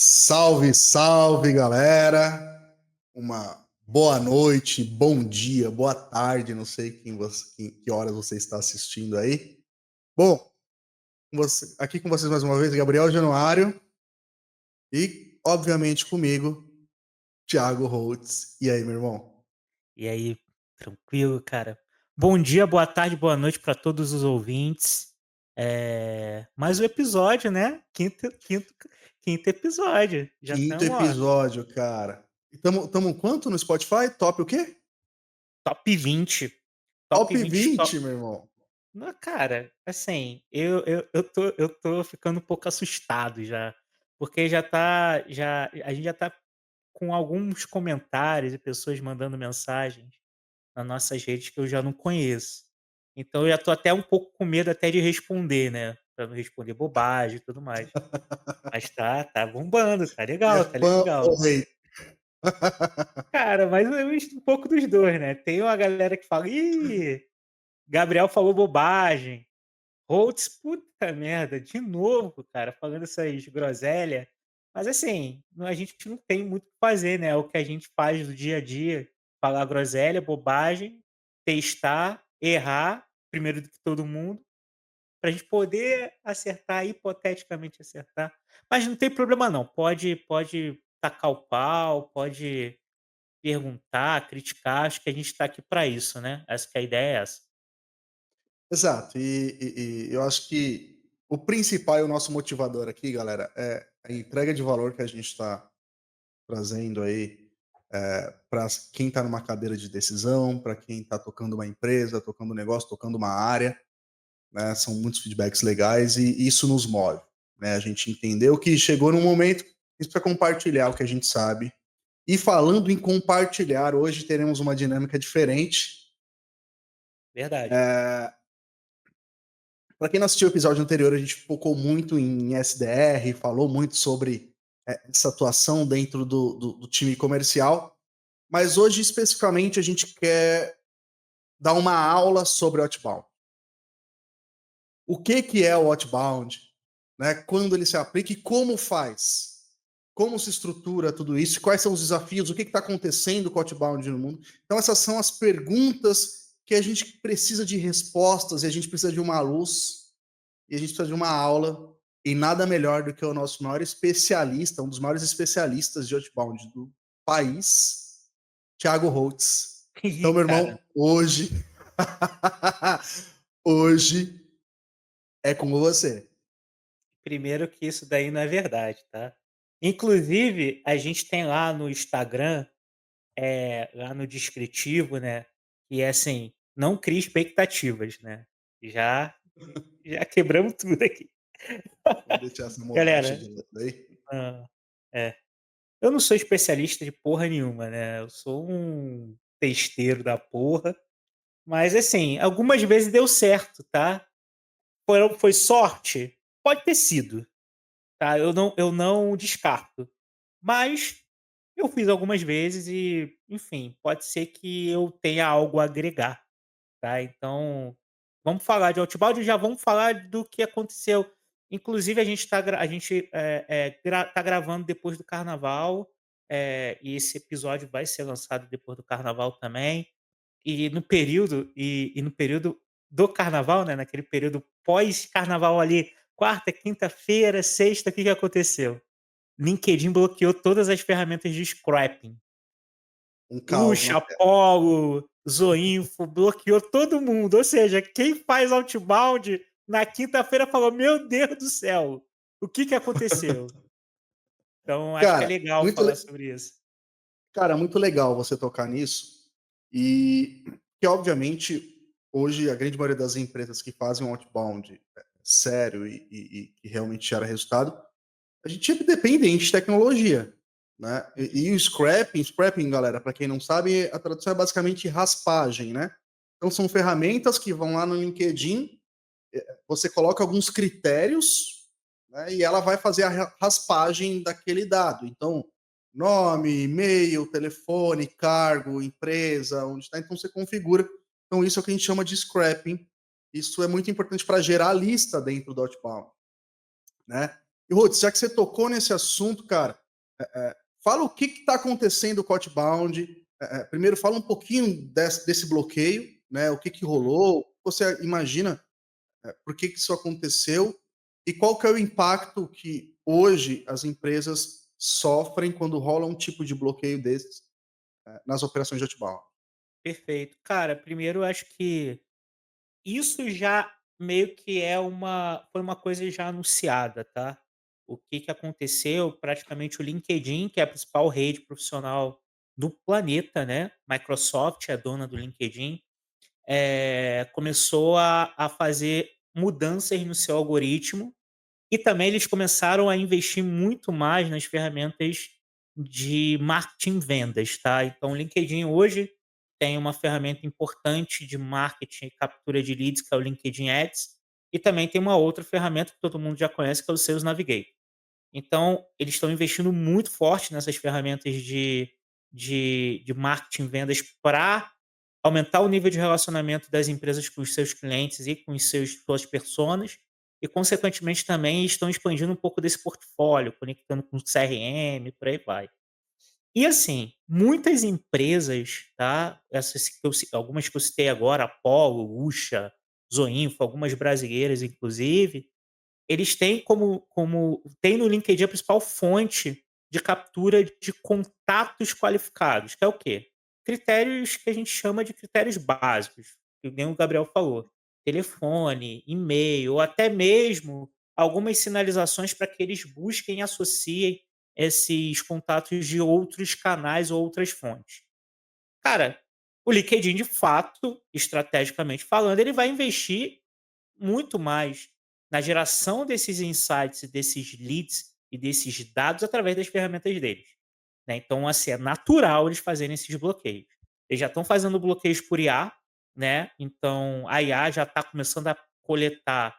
Salve, salve, galera! Uma boa noite, bom dia, boa tarde, não sei que horas você está assistindo aí. Bom, aqui com vocês mais uma vez, Gabriel Januário e, obviamente, comigo, Thiago Holtz. E aí, meu irmão? E aí, tranquilo, cara? Bom dia, boa tarde, boa noite para todos os ouvintes. Mais um episódio, né? Quinto episódio. Já Quinto estamos, ó, episódio, cara. E tamo quanto no Spotify? Top o quê? top 20. Top Top 20 top. 20, meu irmão. Não, cara, assim, eu tô ficando um pouco assustado já. Porque a gente já tá com alguns comentários e pessoas mandando mensagens nas nossas redes que eu já não conheço. Então eu já tô até um pouco com medo até de responder, né, pra não responder bobagem e tudo mais. Mas tá bombando, tá É legal, tá fã legal. ou rei? Cara, mas eu misto um pouco dos 2, né. Tem uma galera que fala: "Ih, Gabriel falou bobagem. Holtz, puta merda, de novo, cara, falando essas groselha". Mas assim, a gente não tem muito o que fazer, né, é o que a gente faz do dia a dia, falar groselha, bobagem, testar, errar, primeiro do que todo mundo, pra gente poder acertar, hipoteticamente acertar. Mas não tem problema não, pode tacar o pau, pode perguntar, criticar, acho que a gente tá aqui pra isso, né, acho que a ideia é essa. Exato. E eu acho que o principal e o nosso motivador aqui, galera, é a entrega de valor que a gente está trazendo aí para quem está numa cadeira de decisão, para quem está tocando uma empresa, tocando um negócio, tocando uma área, né? São muitos feedbacks legais e isso nos move, né? A gente entendeu que chegou num momento para compartilhar o que a gente sabe. E falando em compartilhar, hoje teremos uma dinâmica diferente. Verdade. É, Para quem não assistiu o episódio anterior, a gente focou muito em SDR, falou muito sobre essa atuação dentro do time comercial, mas hoje especificamente a gente quer dar uma aula sobre outbound. O que é o outbound, né? Quando ele se aplica e como faz? Como se estrutura tudo isso? Quais são os desafios? O que está acontecendo com o outbound no mundo? Então essas são as perguntas que a gente precisa de respostas e a gente precisa de uma luz e a gente precisa de uma aula, e nada melhor do que o nosso maior especialista, um dos maiores especialistas de outbound do país, Thiago Holtz. Então, Ih, meu cara. irmão, hoje, hoje é com você. Primeiro que isso daí não é verdade, tá. Inclusive, a gente tem lá no Instagram, lá no descritivo, né, que é assim: "Não crie expectativas", né. Já já quebramos tudo aqui. Vamos deixar essa modéstia Galera, de lado aí. hã, é, eu não sou especialista de porra nenhuma, né, eu sou um testeiro da porra, mas assim, algumas vezes deu certo, tá. Foi sorte? Pode ter sido, tá, eu não descarto. Mas eu fiz algumas vezes e, enfim, pode ser que eu tenha algo a agregar, tá. Então, vamos falar de Outbound e já vamos falar do que aconteceu. Inclusive a gente tá gravando depois do carnaval, e esse episódio vai ser lançado depois do carnaval também. E no período do carnaval, né, naquele período pós-carnaval ali, quarta, quinta-feira, sexta, o que que aconteceu? LinkedIn bloqueou todas as ferramentas de scrapping. Um caos na Ucha, terra. Apollo, Zoinfo, bloqueou todo mundo. Ou seja, quem faz outbound na quinta-feira falou: "Meu Deus do céu, o que que aconteceu?". Então acho que é Cara, legal falar sobre isso. muito legal você tocar nisso. E que, obviamente, hoje a grande maioria das empresas que fazem um outbound sério e que realmente gera resultado, a gente é dependente de tecnologia, né? E o scrapping, galera, para quem não sabe, a tradução é basicamente raspagem, né? Então são ferramentas que vão lá no LinkedIn, você coloca alguns critérios, né, e ela vai fazer a raspagem daquele dado. Então, nome, e-mail, telefone, cargo, empresa, onde está, então você configura. Então isso é o que a gente chama de scrapping. Isso é muito importante para gerar a lista dentro do outbound, né? E Rhodes, já que você tocou nesse assunto, cara, fala o que está acontecendo com o Outbound. Primeiro, fala um pouquinho desse bloqueio, né? O que rolou? Você imagina por que isso aconteceu? E qual que é o impacto que hoje as empresas sofrem quando rola um tipo de bloqueio desses nas operações de outbound? Perfeito. Cara, primeiro eu acho que isso já meio que foi uma coisa já anunciada, tá. O que que aconteceu, praticamente o LinkedIn, que é a principal rede profissional do planeta, né, Microsoft é dona do LinkedIn, começou a fazer mudanças no seu algoritmo e também eles começaram a investir muito mais nas ferramentas de marketing e vendas, tá. Então o LinkedIn hoje tem uma ferramenta importante de marketing e captura de leads, que é o LinkedIn Ads, e também tem uma outra ferramenta que todo mundo já conhece, que é o Sales Navigator. Então, eles estão investindo muito forte nessas ferramentas de marketing e vendas para aumentar o nível de relacionamento das empresas com os seus clientes e com os suas personas, e consequentemente também estão expandindo um pouco desse portfólio, conectando com o CRM, por aí vai. E assim, muitas empresas, tá, essas que algumas que eu citei agora, Apollo, Usha, Zoinfo, algumas brasileiras inclusive, eles têm como tem no LinkedIn a principal fonte de captura de contatos qualificados, que é o quê? Critérios que a gente chama de critérios básicos, que nem o Gabriel falou, telefone, e-mail, ou até mesmo algumas sinalizações para que eles busquem e associem esses contatos de outros canais ou outras fontes. Cara, o LinkedIn de fato, estrategicamente falando, ele vai investir muito mais na geração desses insights e desses leads e desses dados através das ferramentas deles, né. Então, assim, é natural eles fazerem esses bloqueios. Eles já estão fazendo bloqueios por IA, né, então a IA já está começando a coletar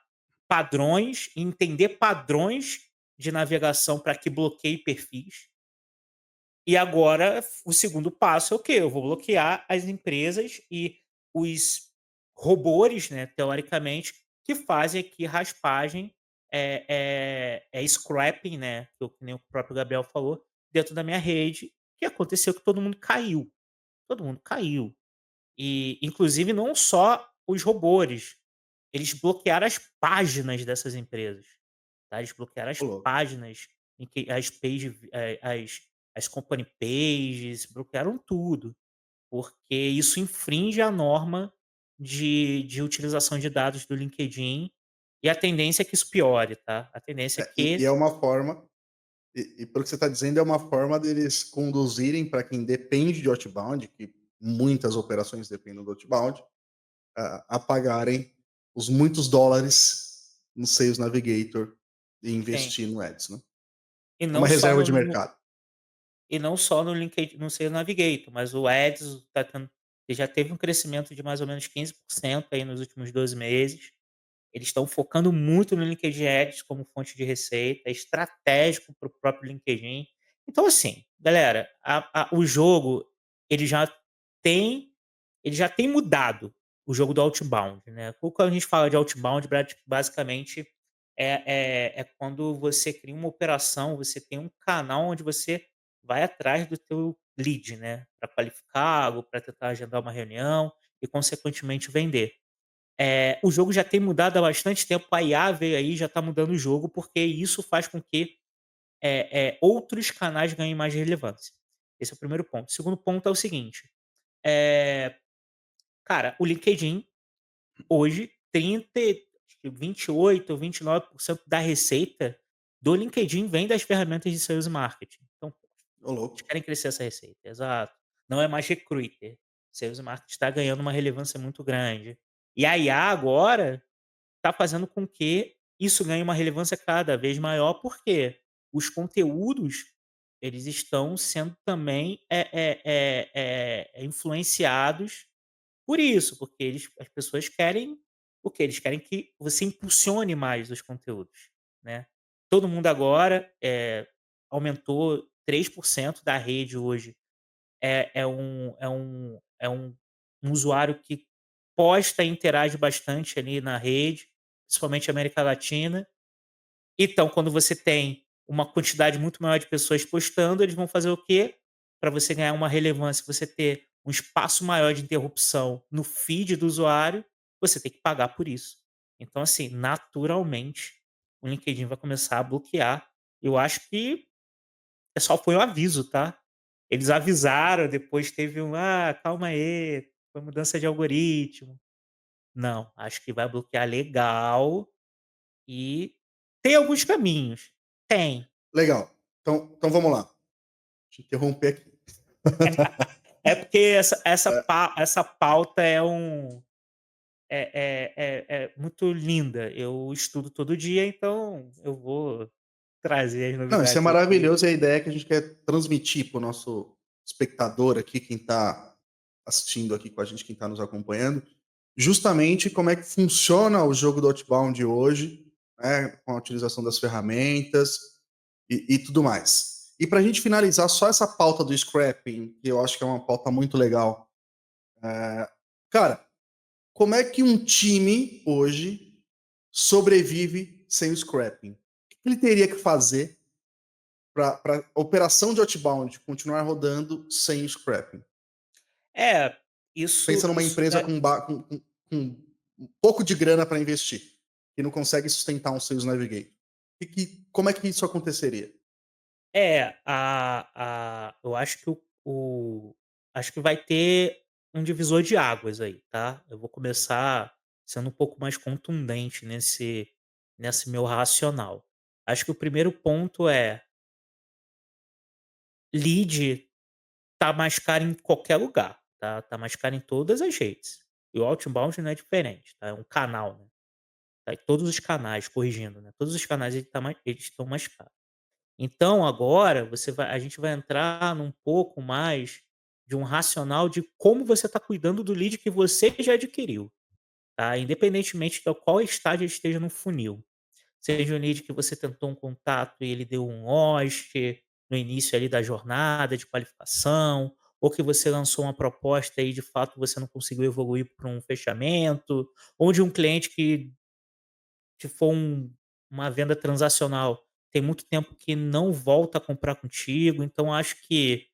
padrões e entender padrões de navegação para que bloqueie perfis. E agora o segundo passo é o quê? Eu vou bloquear as empresas e os robôs, né, teoricamente, que fazem aqui raspagem, scrapping, né, que nem o próprio Gabriel falou, dentro da minha rede, que aconteceu que todo mundo caiu. E inclusive não só os robôs, eles bloquearam as páginas dessas empresas. Tá, eles bloquearam as Ô, louco. páginas em que as company pages, bloquearam tudo, porque isso infringe a norma de utilização de dados do LinkedIn, e a tendência é que isso piore, tá. A tendência é E que é uma forma, pelo que você está dizendo, é uma forma deles conduzirem para quem depende de outbound, que muitas operações dependem do outbound, a pagarem os muitos dólares no Sales Navigator e sim, investir no Ads, né? e É uma não só reserva no de mercado. no LinkedIn, no Sales Navigator, mas o Ads tá tendo, ele já teve um crescimento de mais ou menos 15% aí nos últimos 12 meses. Eles estão focando muito no LinkedIn Ads como fonte de receita, é estratégico para o próprio LinkedIn. Então, assim, galera, o jogo ele já tem ele já tem mudado, o jogo do outbound, né. Quando a gente fala de outbound, basicamente é quando você cria uma operação, você tem um canal onde você vai atrás do teu lead, né, para qualificá-lo, para tentar agendar uma reunião e consequentemente vender. O jogo já tem mudado há bastante tempo, a IA veio aí, já está mudando o jogo, porque isso faz com que, outros canais ganhem mais relevância. Esse é o primeiro ponto. O segundo ponto é o seguinte, eh, cara, o LinkedIn hoje 28 ou 29% da receita do LinkedIn vem das ferramentas de sales e marketing. Então, Ô, eles louco. querem crescer essa receita, exato. Não é mais recruiter. Sales e marketing está ganhando uma relevância muito grande. E a IA agora tá fazendo com que isso ganhe uma relevância cada vez maior, porque os conteúdos, eles estão sendo também, influenciados por isso, porque as pessoas querem o quê? Eles querem que você impulsione mais os conteúdos, né. Todo mundo agora, aumentou 3% da rede hoje um usuário que posta e interage bastante ali na rede, principalmente América Latina, Então, quando você tem uma quantidade muito maior de pessoas postando, eles vão fazer o quê? Para você ganhar uma relevância, você ter um espaço maior de interrupção no feed do usuário, você tem que pagar por isso. Então, assim, naturalmente, o LinkedIn vai começar a bloquear. Eu acho que só foi um aviso, tá? Eles avisaram, depois teve um: "Ah, calma aí, foi mudança de algoritmo". Não, acho que vai bloquear legal e tem alguns caminhos. Tem. Legal. Então vamos lá. Te interromper aqui. É porque É, essa pauta é muito linda. Eu estudo todo dia, então eu vou trazer as não, isso é novidades aqui. maravilhoso e a ideia que a gente quer transmitir para o nosso espectador aqui, quem está assistindo aqui com a gente, quem está nos acompanhando, justamente como é que funciona o jogo do Outbound hoje, né, com a utilização das ferramentas e tudo mais. E para a gente finalizar só essa pauta do scrapping, que eu acho que é uma pauta muito legal, cara, como é que um time hoje sobrevive sem o scrapping? O que ele teria que fazer para a operação de outbound continuar rodando sem o scrapping? É, Pensa numa isso empresa é com um pouco de grana para investir, que não consegue sustentar um Sales Navigator. Como é que isso aconteceria? eu acho que acho que vai ter um divisor de águas aí, tá. Eu vou começar sendo um pouco mais contundente nesse meu racional. Acho que o primeiro ponto é: lead tá mais caro em qualquer lugar, tá mais caro em todas as redes. E o outbound não é diferente, tá, é um canal, né, tá em todos os canais, corrigindo, né, todos os canais eles estão mais caros. Então agora a gente vai entrar num pouco mais de um racional de como você está cuidando do lead que você já adquiriu, tá, independentemente de qual estágio ele esteja no funil. Seja um lead que você tentou um contato e ele deu um host no início ali da jornada de qualificação, ou que você lançou uma proposta e de fato você não conseguiu evoluir para um fechamento, ou de um cliente que se for uma venda transacional, tem muito tempo que não volta a comprar contigo, então acho que,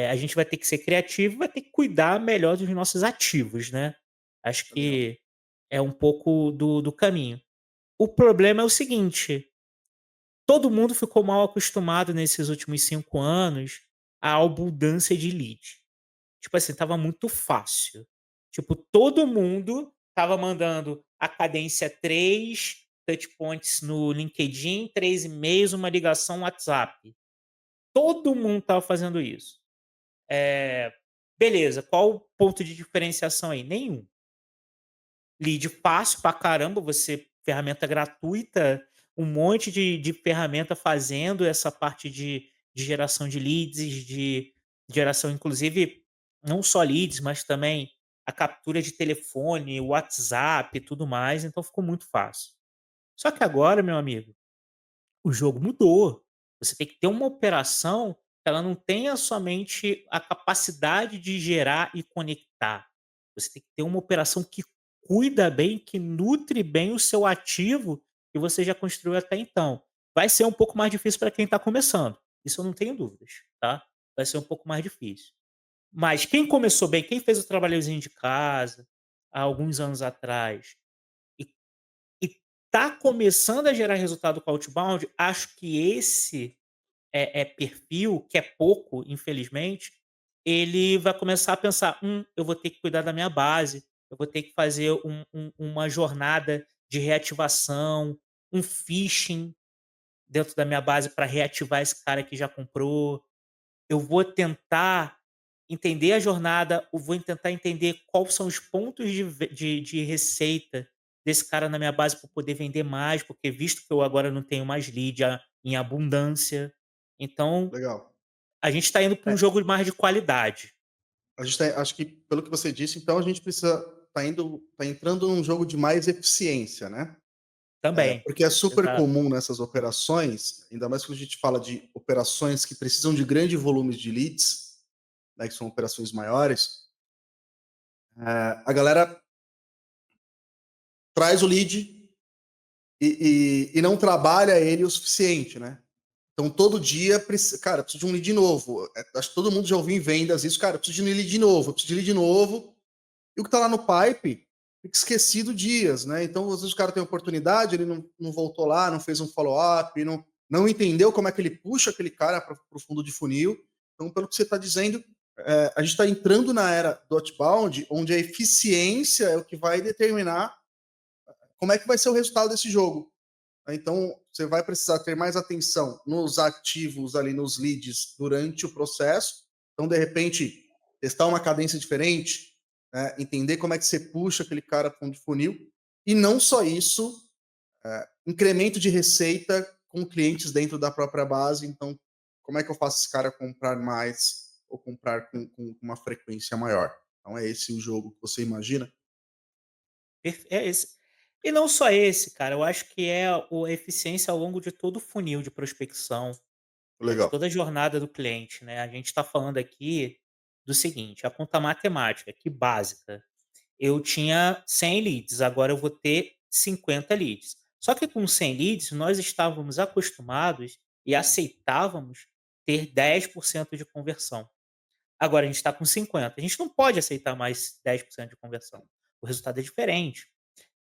a gente vai ter que ser criativo, vai ter que cuidar melhor dos nossos ativos, né. Acho Legal, que é um pouco do caminho. O problema é o seguinte: todo mundo ficou mal acostumado nesses últimos 5 anos à abundância de lead. Tipo assim, estava muito fácil. Tipo, todo mundo estava mandando a cadência 3 touch points no LinkedIn, 3 e-mails, uma ligação no WhatsApp. Todo mundo estava fazendo isso. Beleza, qual o ponto de diferenciação aí? Nenhum. Lead fácil pra caramba, você ferramenta gratuita, um monte de ferramenta fazendo essa parte de geração de leads, de geração inclusive, não só leads, mas também a captura de telefone, WhatsApp e tudo mais, então ficou muito fácil. Só que agora, meu amigo, o jogo mudou. Você tem que ter uma operação que ela não tenha somente a capacidade de gerar e conectar. Você tem que ter uma operação que cuida bem, que nutre bem o seu ativo que você já construiu até então. Vai ser um pouco mais difícil para quem está começando. Isso eu não tenho dúvidas, tá? Vai ser um pouco mais difícil. Mas quem começou bem, quem fez o trabalhozinho de casa há alguns anos atrás e e tá começando a gerar resultado com outbound, acho que esse perfil, que é pouco, infelizmente, ele vai começar a pensar: eu vou ter que cuidar da minha base, eu vou ter que fazer uma jornada de reativação, um phishing dentro da minha base para reativar esse cara que já comprou. Eu vou tentar entender a jornada, eu vou tentar entender quais são os pontos de receita desse cara na minha base para poder vender mais, porque visto que eu agora não tenho mais lead em abundância, então legal. a gente está indo para um É, jogo mais de qualidade. acho que pelo que você disse, então a gente precisa tá entrando num jogo de mais eficiência, né? Também, Porque é super exato. comum nessas operações, ainda mais quando a gente fala de operações que precisam de grande volume de leads, né, que são operações maiores, a galera traz o lead, e não trabalha ele o suficiente, né? Então todo dia, cara, eu preciso de um lead novo. Acho que todo mundo já ouviu em vendas isso, cara, eu preciso de um lead novo, eu preciso de lead novo. E o que tá lá no pipe fica esquecido dias, né? Então, às vezes o cara tem oportunidade, ele não voltou lá, não fez um follow-up, não entendeu como é que ele puxa aquele cara para o fundo de funil. Então, pelo que você está dizendo, a gente está entrando na era do outbound, onde a eficiência é o que vai determinar como é que vai ser o resultado desse jogo. Então, você vai precisar ter mais atenção nos ativos ali, nos leads durante o processo. Então, de repente, testar uma cadência diferente, né? Entender como é que você puxa aquele cara para um funil. E não só isso, incremento de receita com clientes dentro da própria base. Então, como é que eu faço esse cara comprar mais ou comprar com uma frequência maior? Então, é esse o jogo que você imagina? É esse. E não só esse, cara, eu acho que é a eficiência ao longo de todo o funil de prospecção, de Legal. toda a jornada do cliente, né. A gente está falando aqui do seguinte, a conta matemática, que básica, eu tinha 100 leads, agora eu vou ter 50 leads. Só que com 100 leads, nós estávamos acostumados e aceitávamos ter 10% de conversão. Agora a gente está com 50, a gente não pode aceitar mais 10% de conversão, o resultado é diferente.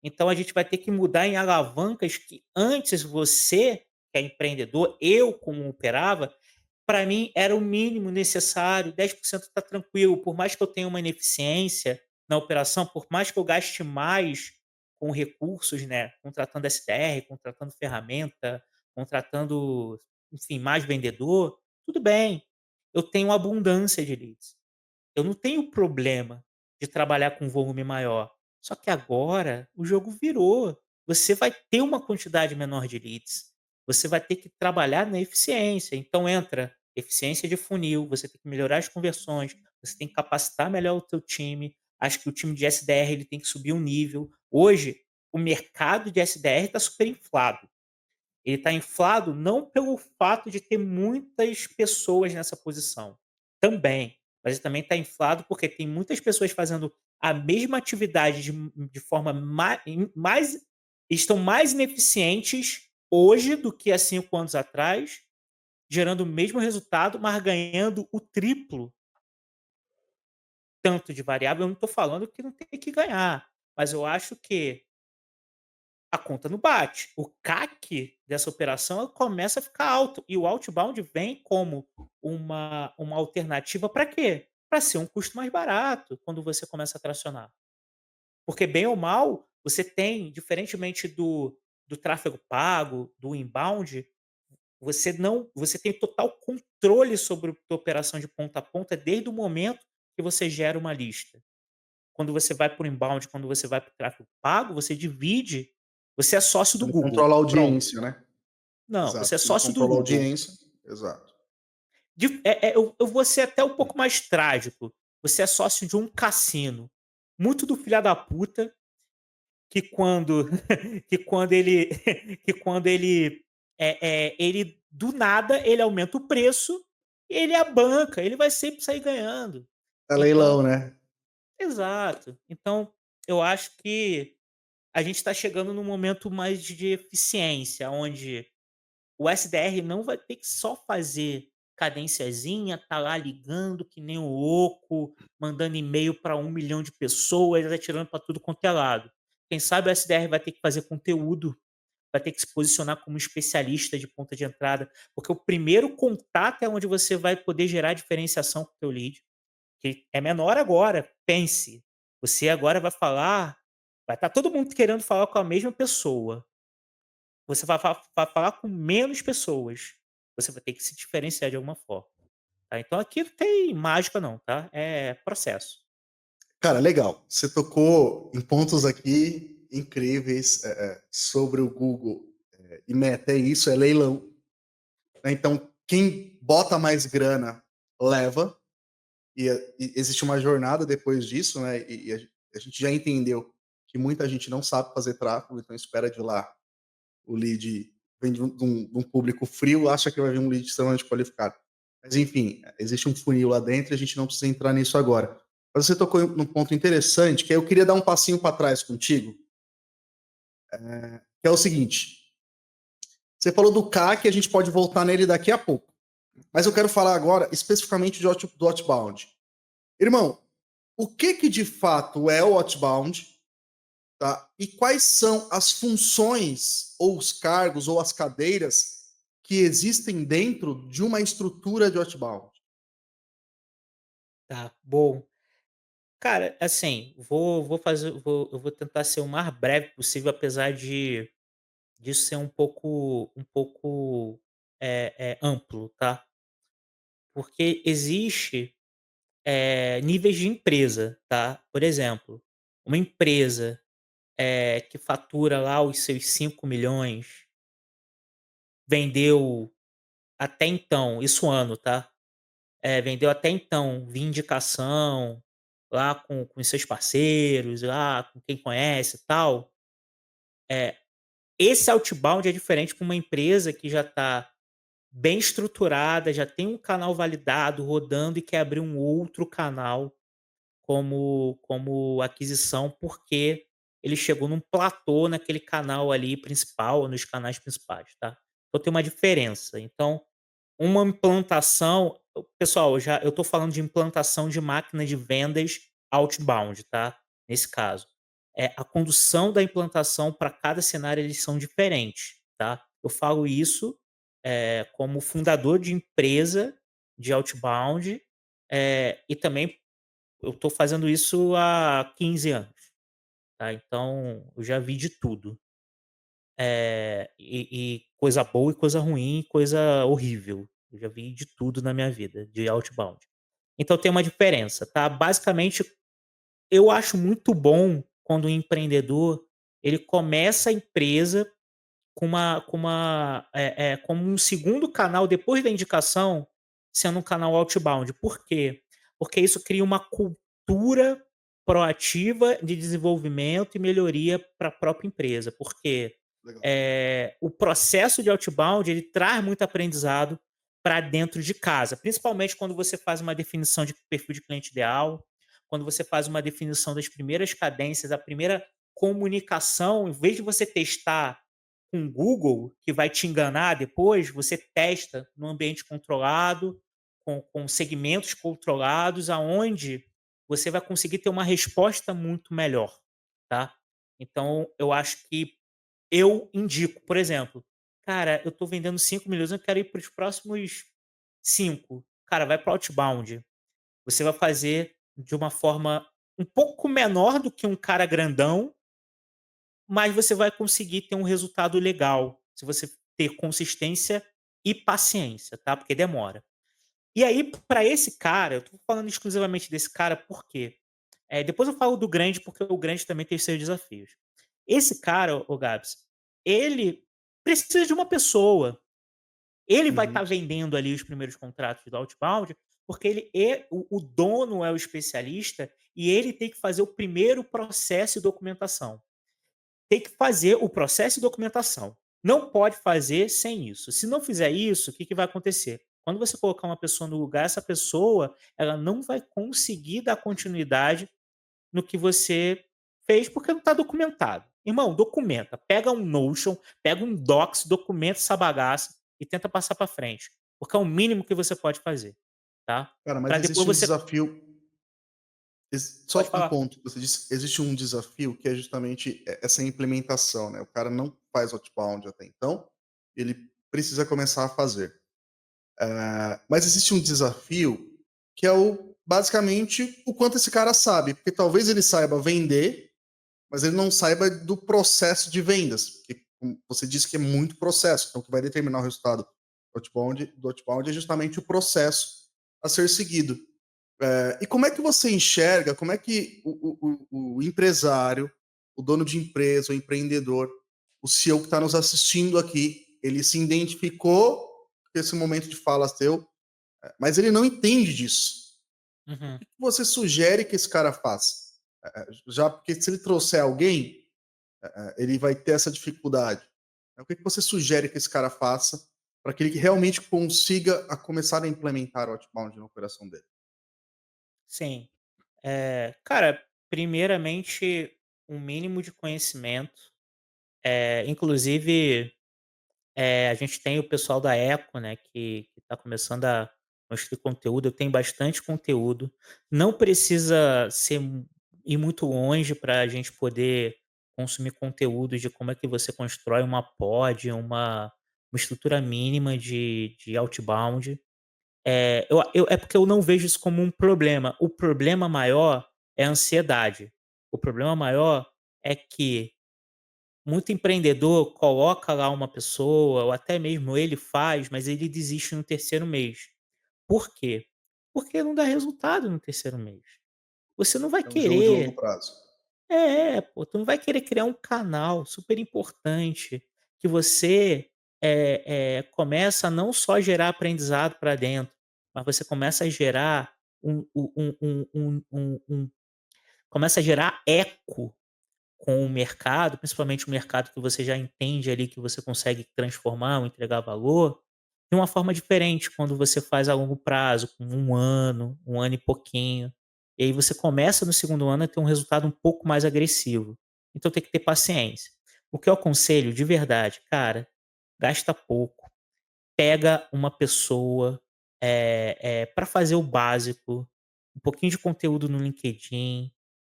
Então a gente vai ter que mudar em alavancas que antes você, que é empreendedor, eu como operava, para mim era o mínimo necessário, 10% está tranquilo, por mais que eu tenha uma ineficiência na operação, por mais que eu gaste mais com recursos, né, contratando SDR, contratando ferramenta, contratando, enfim, mais vendedor, tudo bem, eu tenho abundância de leads. Eu não tenho problema de trabalhar com volume maior. Só que agora o jogo virou. Você vai ter uma quantidade menor de leads. Você vai ter que trabalhar na eficiência. Então entra eficiência de funil, você tem que melhorar as conversões, você tem que capacitar melhor o teu time. Acho que o time de SDR ele tem que subir um nível. Hoje, o mercado de SDR está super inflado. Ele está inflado não pelo fato de ter muitas pessoas nessa posição, também, mas ele também está inflado porque tem muitas pessoas fazendo a mesma atividade de forma mais estão mais ineficientes hoje do que há 5 anos atrás, gerando o mesmo resultado, mas ganhando o triplo, tanto de variável. Eu não estou falando que não tem que ganhar, mas eu acho que a conta não bate. O CAC dessa operação começa a ficar alto e o outbound vem como uma alternativa para quê? Para ser um custo mais barato quando você começa a tracionar. Porque bem ou mal, você tem, diferentemente do tráfego pago, do inbound, você tem total controle sobre a tua operação de ponta a ponta desde o momento que você gera uma lista. Quando você vai para o inbound, quando você vai para o tráfego pago, você divide, você é sócio Você do não Google, controla a pronto. audiência, né? Não, você Exato. é Você não sócio do controla a Google. audiência. Exato. Eu vou ser até um pouco mais trágico, você é sócio de um cassino, muito do filha da puta, que quando que quando ele que quando ele do nada, ele aumenta o preço, ele é a banca, ele vai sempre sair ganhando. É leilão, Então né? exato. Então, eu acho que a gente está chegando num momento mais de eficiência, onde o SDR não vai ter que só fazer cadenciazinha, tá lá ligando que nem o louco, mandando e-mail para 1 milhão de pessoas, atirando para tudo quanto é lado. Quem sabe o SDR vai ter que fazer conteúdo, vai ter que se posicionar como especialista de ponta de entrada, porque o primeiro contato é onde você vai poder gerar diferenciação com o teu lead, que é menor agora. Pense, você agora vai estar todo mundo querendo falar com a mesma pessoa. Você vai falar com menos pessoas. Você vai ter que se diferenciar de alguma forma, tá. Então aqui não tem mágica não, tá, é processo. Cara, legal. Você tocou em pontos aqui incríveis sobre o Google e Meta. É isso, é leilão, né? Então, quem bota mais grana leva, e existe uma jornada depois disso, né? E a gente já entendeu que muita gente não sabe fazer tráfego, então espera de lá o lead vem de um público frio, acha que vai vir um lead extremamente qualificado. Mas enfim, existe um funil lá dentro e a gente não precisa entrar nisso agora. Mas você tocou num ponto interessante, que eu queria dar um passinho para trás contigo, que é o seguinte: você falou do CAC, a gente pode voltar nele daqui a pouco. Mas eu quero falar agora especificamente do outbound. Irmão, o que que de fato é o outbound, tá? E quais são as funções, ou os cargos, ou as cadeiras que existem dentro de uma estrutura de outbound? Tá, bom. Cara, assim, eu vou tentar ser o mais breve possível, apesar disso ser um pouco, amplo, tá. Porque existe, níveis de empresa, tá. Por exemplo, uma empresa, que fatura lá os seus 5 milhões, vendeu até então isso ano, tá. Vendeu até então via indicação, lá com os seus parceiros, lá com quem conhece e tal. Eh, Esse outbound é diferente para uma empresa que já está bem estruturada, já tem um canal validado rodando e quer abrir um outro canal como aquisição, porque ele chegou num platô naquele canal ali principal, nos canais principais, tá. Então tem uma diferença. Então, uma implantação pessoal, eu tô falando de implantação de máquina de vendas outbound, tá, nesse caso. A condução da implantação para cada cenário, eles são diferentes, tá. Eu falo isso, como fundador de empresa de outbound, e também eu tô fazendo isso há 15 anos, tá, então eu já vi de tudo. E coisa boa e coisa ruim, coisa horrível. Eu já vi de tudo na minha vida, de outbound. Então tem uma diferença, tá. Basicamente, eu acho muito bom quando o empreendedor, ele começa a empresa como um segundo canal depois da indicação, sendo um canal outbound. Por quê? Porque isso cria uma cultura proativa de desenvolvimento e melhoria para a própria empresa. Porque, Legal. o processo de outbound, ele traz muito aprendizado para dentro de casa, principalmente quando você faz uma definição de perfil de cliente ideal, quando você faz uma definição das primeiras cadências, a primeira comunicação, em vez de você testar com o Google, que vai te enganar depois, você testa no ambiente controlado, com segmentos controlados, aonde você vai conseguir ter uma resposta muito melhor, tá. Então eu acho que eu indico, por exemplo: "Cara, eu estou vendendo 5 milhões, eu quero ir para os próximos 5". Cara, vai para outbound. Você vai fazer de uma forma um pouco menor do que um cara grandão, mas você vai conseguir ter um resultado legal, se você ter consistência e paciência, tá, porque demora. E aí, para esse cara, eu tô falando exclusivamente desse cara, por quê? Depois eu falo do grande, porque o grande também tem seus desafios. Esse cara, ô Gabs, ele precisa de uma pessoa. Ele vai estar Uhum. vendendo ali os primeiros contratos do outbound, porque ele é o dono é o especialista e ele tem que fazer o primeiro processo e documentação. Tem que fazer o processo e documentação. Não pode fazer sem isso. Se não fizer isso, o que que vai acontecer? Quando você colocar uma pessoa no lugar, essa pessoa, ela não vai conseguir dar continuidade no que você fez, porque não está documentado. Irmão, documenta. Pega um Notion, pega um Docs, documenta essa bagaça e tenta passar para frente, porque é o mínimo que você pode fazer, tá? Cara, mas Para depois existe um você desafio. pode Só um falar. ponto que você disse, existe um desafio que é justamente essa implementação, né? O cara não faz outbound até então, ele precisa começar a fazer. Mas existe um desafio que é basicamente o quanto esse cara sabe, porque talvez ele saiba vender, mas ele não saiba do processo de vendas, porque como você disse que é muito processo, então o que vai determinar o resultado do outbound é justamente o processo a ser seguido. E como é que você enxerga, como é que o empresário, o dono de empresa, o empreendedor, o CEO que está nos assistindo aqui, ele se identificou com esse momento de fala seu, mas ele não entende disso. O Uhum. que você sugere que esse cara faça? Já porque se ele trouxer alguém, ele vai ter essa dificuldade. O que você sugere que esse cara faça para que ele realmente consiga começar a implementar o outbound na operação dele? Sim. Cara, primeiramente, um mínimo de conhecimento, Inclusive, a gente tem o pessoal da Eco, né, que tá começando a construir conteúdo. Eu tenho bastante conteúdo. Não precisa ir muito longe para a gente poder consumir conteúdo de como é que você constrói uma pod, uma estrutura mínima de outbound. É porque eu não vejo isso como um problema. O problema maior é a ansiedade. O problema maior é que muito empreendedor coloca lá uma pessoa, ou até mesmo ele faz, mas ele desiste no terceiro mês. Por quê? Porque não dá resultado no terceiro mês. Você não vai É um jogo de longo querer prazo. pô, tu não vai querer criar um canal super importante que você, começa a não só gerar aprendizado para dentro, mas você começa a gerar começa a gerar eco com o mercado, principalmente o mercado que você já entende ali, que você consegue transformar ou entregar valor, de uma forma diferente quando você faz a longo prazo, com um ano e pouquinho. E aí você começa no segundo ano a ter um resultado um pouco mais agressivo. Então tem que ter paciência. O que eu aconselho de verdade, cara, gasta pouco, pega uma pessoa, para fazer o básico, um pouquinho de conteúdo no LinkedIn,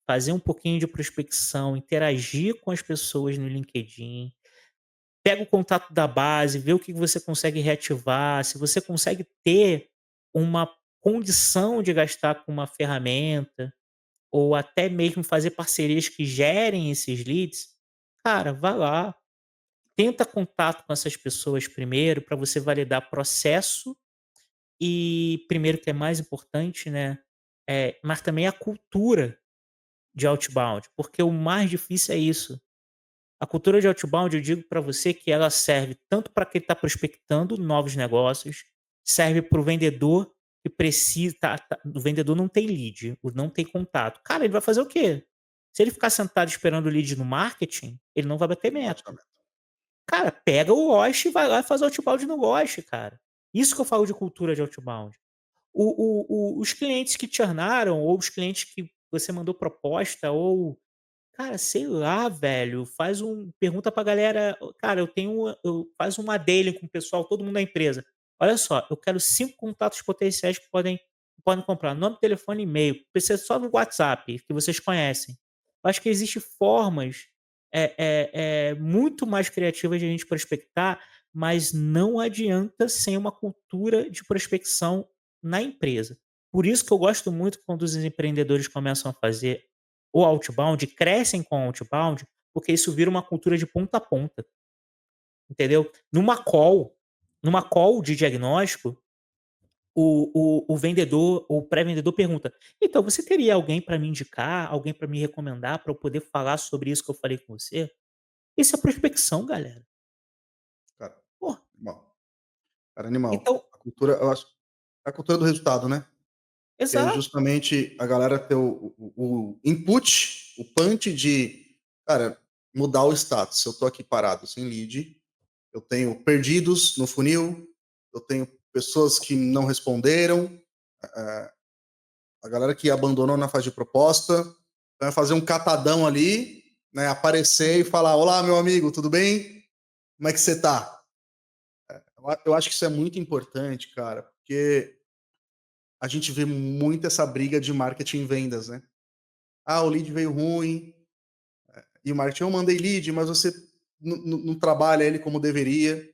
fazer um pouquinho de prospecção, interagir com as pessoas no LinkedIn, pega o contato da base, vê o que você consegue reativar, se você consegue ter uma condição de gastar com uma ferramenta, ou até mesmo fazer parcerias que gerem esses leads, cara, vá lá, tenta contato com essas pessoas primeiro para você validar processo e primeiro que é mais importante, né, mas também a cultura de outbound, porque o mais difícil é isso. A cultura de outbound, eu digo para você que ela serve tanto para quem está prospectando novos negócios, serve para o vendedor que precisa. O vendedor não tem lead, não tem contato. Cara, ele vai fazer o quê? Se ele ficar sentado esperando o lead no marketing, ele não vai bater Não bate meta. na meta. Cara, pega o Lost e vai lá e faz outbound no Lost, cara. Isso que eu falo de cultura de outbound. Os clientes que te churnaram, ou os clientes que você mandou proposta, ou cara, sei lá, velho, pergunta pra galera: "Cara, eu faz uma daily com o pessoal, todo mundo da empresa. Olha só, eu quero 5 contatos potenciais que podem comprar, nome, telefone e e-mail, precisa só no WhatsApp, que vocês conhecem". Eu acho que existe formas, muito mais criativas de a gente prospectar, mas não adianta sem uma cultura de prospecção na empresa. Por isso que eu gosto muito quando os empreendedores começam a fazer o outbound, crescem com o outbound, porque isso vira uma cultura de ponta a ponta, entendeu? Numa call de diagnóstico, o vendedor, o pré-vendedor pergunta: "Então, você teria alguém para me indicar, alguém para me recomendar, para eu poder falar sobre isso que eu falei com você?" Isso é prospecção, galera. Cara, Pô, animal. Cara, animal. então A cultura, eu acho, é a cultura do resultado, né? Que é exato, justamente a galera ter o input, o punch de, cara, mudar o status. Se eu tô aqui parado sem lead, eu tenho perdidos no funil, eu tenho pessoas que não responderam, a galera que abandonou na fase de proposta, então vai fazer um catadão ali, né, aparecer e falar: "Olá, meu amigo, tudo bem? Como é que você tá?" Eu acho que isso é muito importante, cara, porque a gente vê muito essa briga de marketing e vendas, né? Ah, o lead veio ruim, e o marketing: "Eu mandei lead, mas você não trabalha ele como deveria",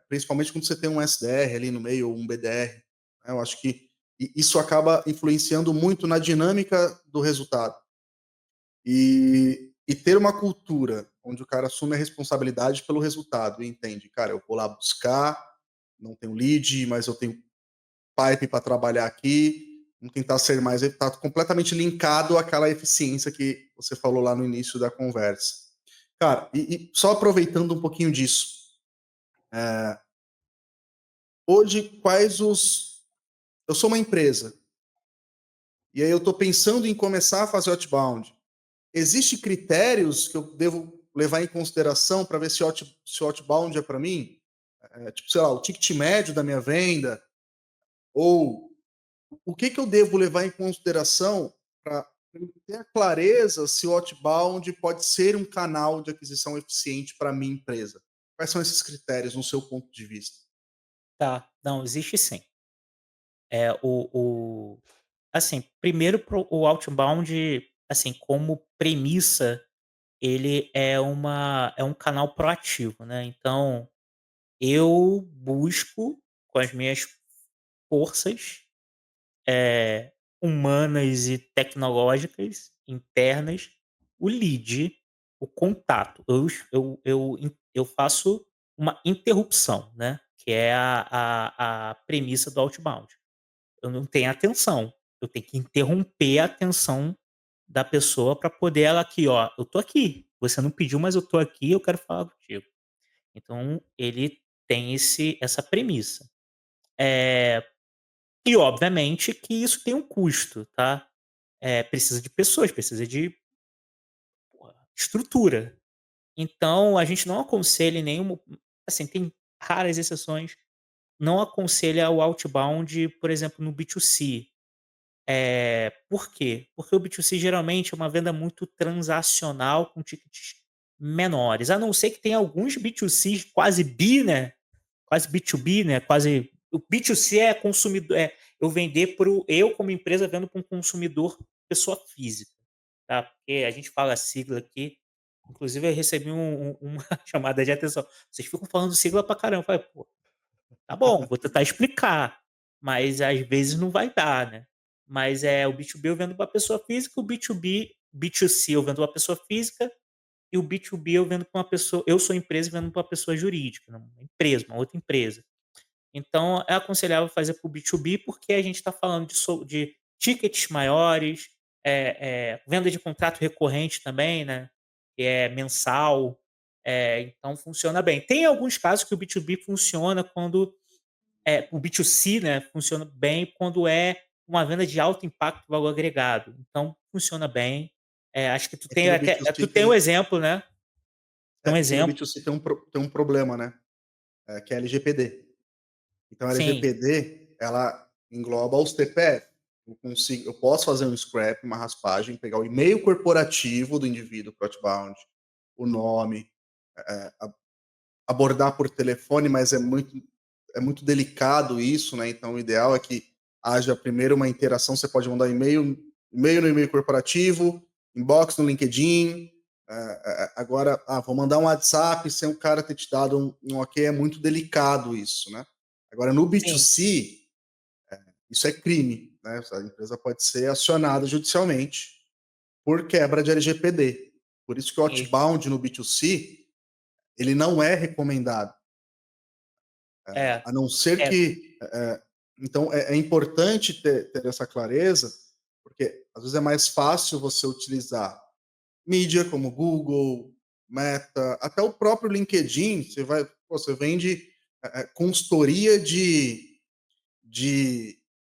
principalmente quando você tem um SDR ali no meio, ou um BDR, né? Eu acho que isso acaba influenciando muito na dinâmica do resultado. E ter uma cultura onde o cara assume a responsabilidade pelo resultado e entende: "Cara, eu vou lá buscar, não tenho lead, mas eu tenho pipe para trabalhar aqui, vamos tentar ser mais", está completamente linkado àquela eficiência que você falou lá no início da conversa. Cara, e só aproveitando um pouquinho disso, hoje quais os eu sou uma empresa, e aí eu estou pensando em começar a fazer outbound. Existem critérios que eu devo levar em consideração para ver se o outbound é para mim? Tipo, sei lá, o ticket médio da minha venda, ou o que eu devo levar em consideração Ter a clareza se o outbound pode ser um canal de aquisição eficiente para minha empresa. Quais são esses critérios no seu ponto de vista? Tá, não, existe sim. É, assim, primeiro o outbound, assim, como premissa, ele é um canal proativo, né, então eu busco com as minhas forças, humanas e tecnológicas internas, o lead, o contato. Eu faço uma interrupção, né, que é a premissa do outbound. Eu não tenho atenção, eu tenho que interromper a atenção da pessoa para poder ela aqui: "Ó, eu tô aqui, você não pediu, mas eu tô aqui, eu quero falar contigo". Então ele tem essa premissa. Eh, e obviamente que isso tem um custo, tá. Precisa de pessoas, precisa de, porra, estrutura. Então a gente não aconselha em nenhum, assim, tem raras exceções, não aconselha o outbound, por exemplo, no B2C. Por quê? Porque o B2C geralmente é uma venda muito transacional com tickets menores, a não ser que tenha alguns B2Cs quase bi, né, quase B2B, né, quase o B2C é consumidor, eu vender para eu como empresa vendo para um consumidor pessoa física, tá, porque a gente fala sigla aqui, inclusive eu recebi uma chamada de atenção: "Vocês ficam falando sigla pra caramba", eu falei: "Pô, tá bom, vou tentar explicar, mas às vezes não vai dar, né". Mas, o B2B eu vendo pra pessoa física, o B2C eu vendo pra pessoa física, e o B2B eu vendo pra uma pessoa, eu sou empresa e vendo pra uma pessoa jurídica, né, uma empresa, uma outra empresa. Então é aconselhável fazer para o B2B, porque a gente está falando de tickets maiores, venda de contrato recorrente também, né, que é mensal, então funciona bem. Tem alguns casos que o B2B funciona quando o B2C, né, funciona bem quando é uma venda de alto impacto, valor agregado, então funciona bem. Acho que tu É que tem no até tu B2C tem um tem exemplo, né, tem um é que no exemplo. B2C tem um problema, né, que é LGPD. Então a Sim, LGPD, ela engloba os TPF. Eu posso fazer um scrap, uma raspagem, pegar o e-mail corporativo do indivíduo para outbound, o nome, eh, a abordar por telefone, mas é muito delicado isso, né, então o ideal é que haja primeiro uma interação, você pode mandar e-mail no e-mail corporativo, inbox no LinkedIn, agora, vou mandar um WhatsApp sem o cara ter te dado um ok, é muito delicado isso, né. Agora no sim, B2C, isso é crime, né, a empresa pode ser acionada judicialmente por quebra de LGPD. Por isso que o sim. outbound no B2C, ele não é recomendado. É, A não ser é, que. Então, é importante ter essa clareza, porque às vezes é mais fácil você utilizar mídia como Google, Meta, até o próprio LinkedIn. Você vende consultoria de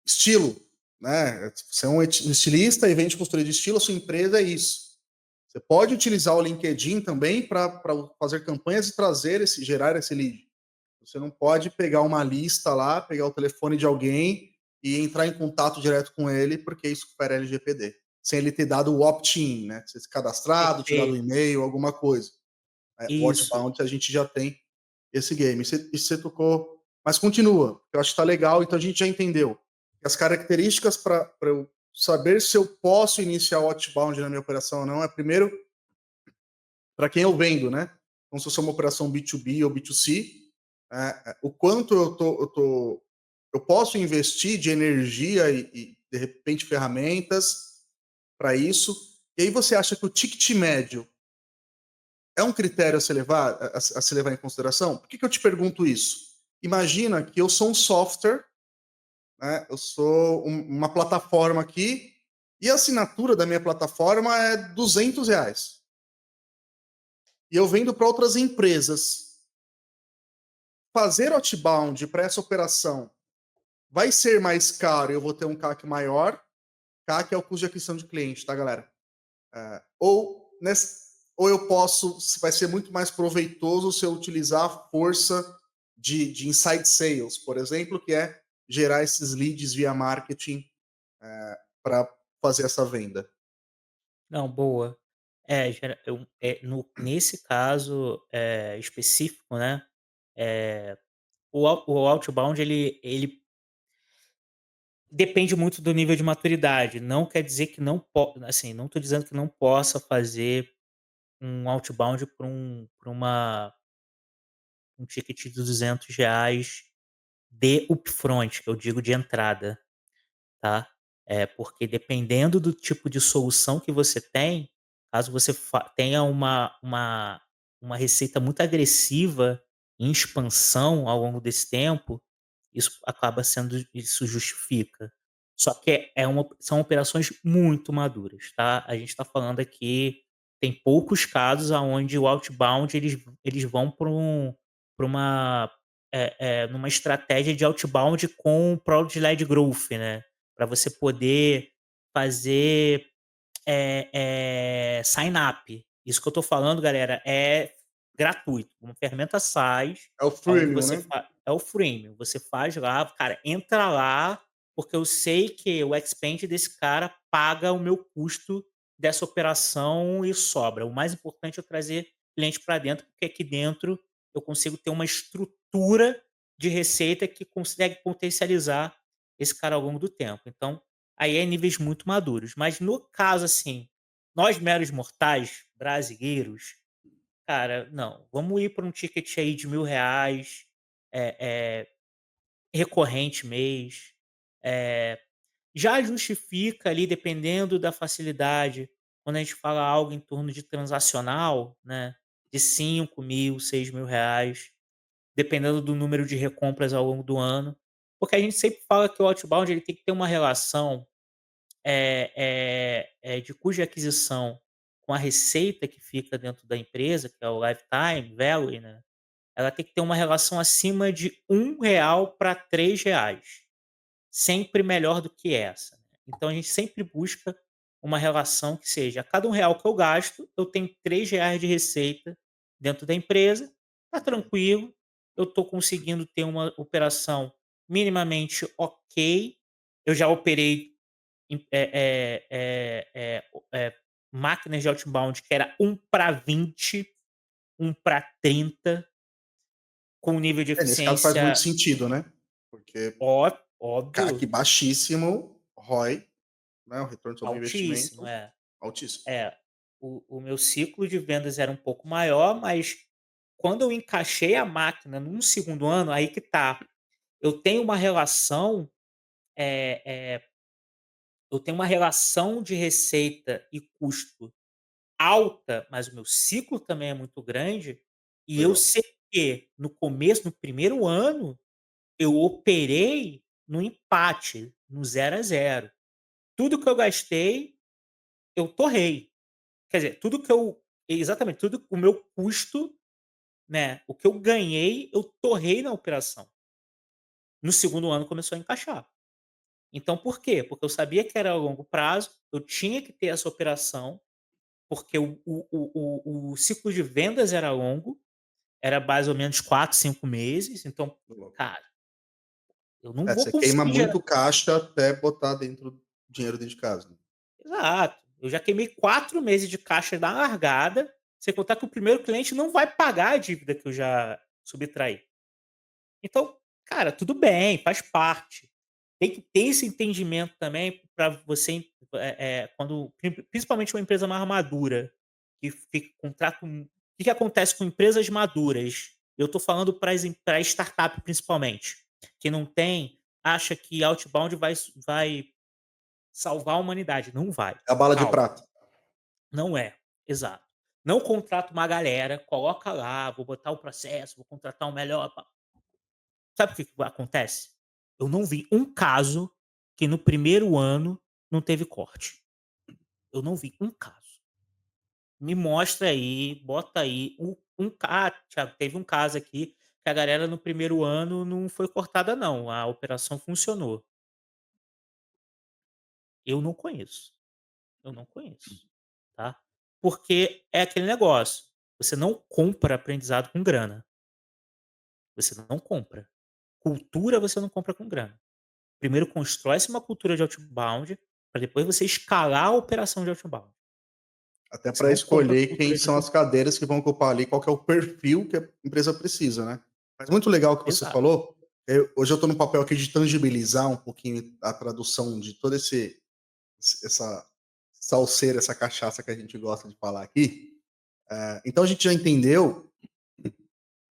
estilo, né? Você é um estilista e vende consultoria de estilo, a sua empresa é isso. Você pode utilizar o LinkedIn também para fazer campanhas e gerar esse lead. Você não pode pegar uma lista lá, pegar o telefone de alguém e entrar em contato direto com ele, porque isso fere LGPD. Sem ele ter dado o opt-in, né? Ser cadastrado, te dado o perfeito. e-mail, alguma coisa. O Isso. outbound a gente já tem esse game. Você tocou. Mas continua, eu acho que tá legal, então a gente já entendeu. As características para eu saber se eu posso iniciar o outbound na minha operação ou não é primeiro para quem eu vendo, né? Então, se eu sou uma operação B2B ou B2C, o quanto eu posso investir de energia e de repente ferramentas para isso. E aí você acha que o ticket médio é um critério a se levar em consideração? Por que eu te pergunto isso? Imagina que eu sou um software, né? Eu sou uma plataforma aqui e a assinatura da minha plataforma é R$ 200. E eu vendo para outras empresas. Fazer outbound para essa operação vai ser mais caro e eu vou ter um CAC maior. CAC é o custo de aquisição de cliente, tá, galera? Ou eu posso, vai ser muito mais proveitoso se eu utilizar a força de inside sales, por exemplo, que é gerar esses leads via marketing para fazer essa venda. Não, boa. Nesse caso, específico, né, o outbound ele depende muito do nível de maturidade, não quer dizer que não assim, não estou dizendo que não possa fazer um outbound um ticket de R$ 200 de upfront, que eu digo de entrada. Tá? Porque dependendo do tipo de solução que você tem, caso você tenha uma receita muito agressiva em expansão ao longo desse tempo, isso justifica. Só que são operações muito maduras, tá? A gente está falando aqui, tem poucos casos aonde o outbound eles vão para uma numa estratégia de outbound com product-led growth, né? Para você poder fazer, sign up. Isso que eu estou falando, galera, é gratuito, uma ferramenta SaaS, É o aonde freemium, você né? é o freemium, você faz lá, cara, entra lá, porque eu sei que o expand desse cara paga o meu custo dessa operação e sobra. O mais importante é eu trazer cliente para dentro, porque aqui dentro eu consigo ter uma estrutura de receita que consegue potencializar esse cara ao longo do tempo. Então, aí é níveis muito maduros. Mas no caso, assim, nós meros mortais, brasileiros, cara, não. Vamos ir para um ticket aí de R$ 1.000, eh recorrente mês. Eh, Já justifica ali, dependendo da facilidade, quando a gente fala algo em torno de transacional, né, de 5.000, R$ 6.000, dependendo do número de recompras ao longo do ano. Porque a gente sempre fala que o outbound ele tem que ter uma relação de custo de aquisição com a receita que fica dentro da empresa, que é o lifetime value, né, ela tem que ter uma relação acima de R$ 1 para R$ 3, sempre melhor do que essa, né. Então a gente sempre busca uma relação que seja, a cada R$ 1 que eu gasto, eu tenho R$ 3 de receita dentro da empresa, tá tranquilo, eu estou conseguindo ter uma operação minimamente ok, eu já operei em máquinas de outbound que era 1 para 20, 1 para 30, com um nível de Nesse caso faz muito eficiência sentido, né? Porque CAC óbvio, baixíssimo, ROI, né, o retorno sobre altíssimo, investimento, altíssimo. É, o meu ciclo de vendas era um pouco maior, mas quando eu encaixei a máquina num segundo ano, aí que tá, eu tenho uma relação, eh eh, eu tenho uma relação de receita e custo alta, mas o meu ciclo também é muito grande, e eu Legal. sei que no começo, no primeiro ano, eu operei no empate, no 0 a 0. Tudo que eu gastei, eu torrei. Quer dizer, exatamente, tudo o meu custo, né, o que eu ganhei, eu torrei na operação. No segundo ano começou a encaixar. Então por quê? Porque eu sabia que era a longo prazo, eu tinha que ter essa operação, porque o ciclo de vendas era longo, era mais ou menos 4, 5 meses, então, cara, eu não vou Você queima conseguir gerar. muito caixa até botar dentro dinheiro dentro de casa, né. Exato. Eu já queimei 4 meses de caixa da largada, sem contar que o primeiro cliente não vai pagar a dívida que eu já subtraí. Então, cara, tudo bem, faz parte. Tem que ter esse entendimento também para você, quando principalmente uma empresa mais madura, que fica contrato o que acontece com empresas maduras? Eu estou falando para startup principalmente, que não tem acha que outbound vai salvar a humanidade, não vai, É a bala de calma, prata. não é, exato. Não contrata uma galera, coloca lá, vou botar o processo, vou contratar o melhor. Sabe o que que acontece? Eu não vi um caso que no primeiro ano não teve corte. Eu não vi um caso. Me mostra aí, bota aí Thiago, teve um caso aqui que a galera no primeiro ano não foi cortada não, a operação funcionou. Eu não conheço, eu não conheço, tá. Porque é aquele negócio, você não compra aprendizado com grana, você não compra. Cultura você não compra com grana. Primeiro constrói-se uma cultura de outbound, para depois você escalar a operação de outbound. Até Você para não compra escolher quem cultura de são um as cadeiras que vão ocupar ali, qual que é o perfil que a empresa precisa, né. Mas muito legal o que você exato. falou. Hoje eu estou no papel aqui de tangibilizar um pouquinho a tradução de todo essa salseira, essa cachaça que a gente gosta de falar aqui. Então a gente já entendeu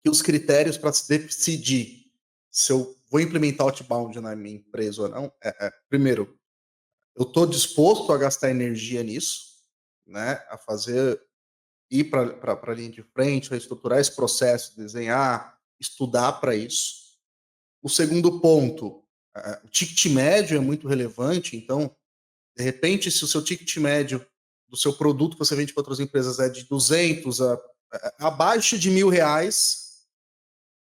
que os critérios para se decidir se eu vou implementar outbound na minha empresa ou não, primeiro, eu estou disposto a gastar energia nisso, né, a fazer ir para a linha de frente, reestruturar esse processo, desenhar, estudar para isso. O segundo ponto, o ticket médio é muito relevante, então, de repente, se o seu ticket médio do seu produto que você vende para outras empresas é de 200 abaixo de R$ 1.000,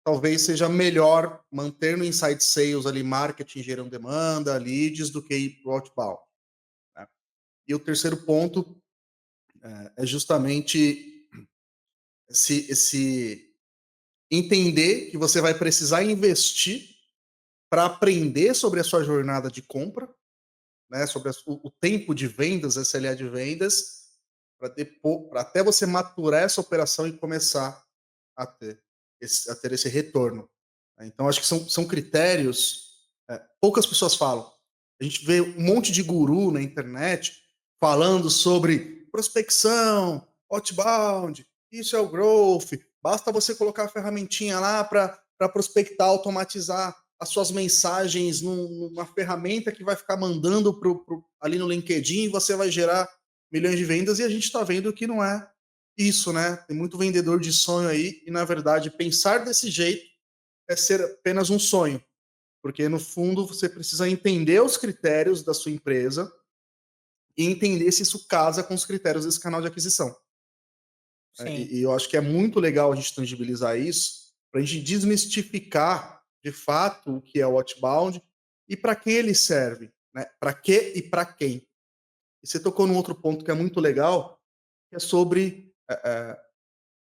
talvez seja melhor manter no inside sales ali, marketing gerando demanda, leads, do que ir para o outbound. Né? E o terceiro ponto é justamente esse entender que você vai precisar investir para aprender sobre a sua jornada de compra, né, sobre o tempo de vendas, SLA de vendas, para até você maturar essa operação e começar a ter esse retorno. Né. Então, acho que são critérios, poucas pessoas falam. A gente vê um monte de guru na internet falando sobre prospecção, outbound, isso é o growth, basta você colocar a ferramentinha lá para prospectar, automatizar as suas mensagens numa ferramenta que vai ficar mandando ali no LinkedIn e você vai gerar milhões de vendas, e a gente está vendo que não é isso, né? Tem muito vendedor de sonho aí e, na verdade, pensar desse jeito é ser apenas um sonho, porque no fundo você precisa entender os critérios da sua empresa e entender se isso casa com os critérios desse canal de aquisição. Sim, E eu acho que é muito legal a gente tangibilizar isso, para a gente desmistificar de fato o que é o outbound e para que ele serve, né? Para que e para quem. E você tocou num outro ponto que é muito legal, que é sobre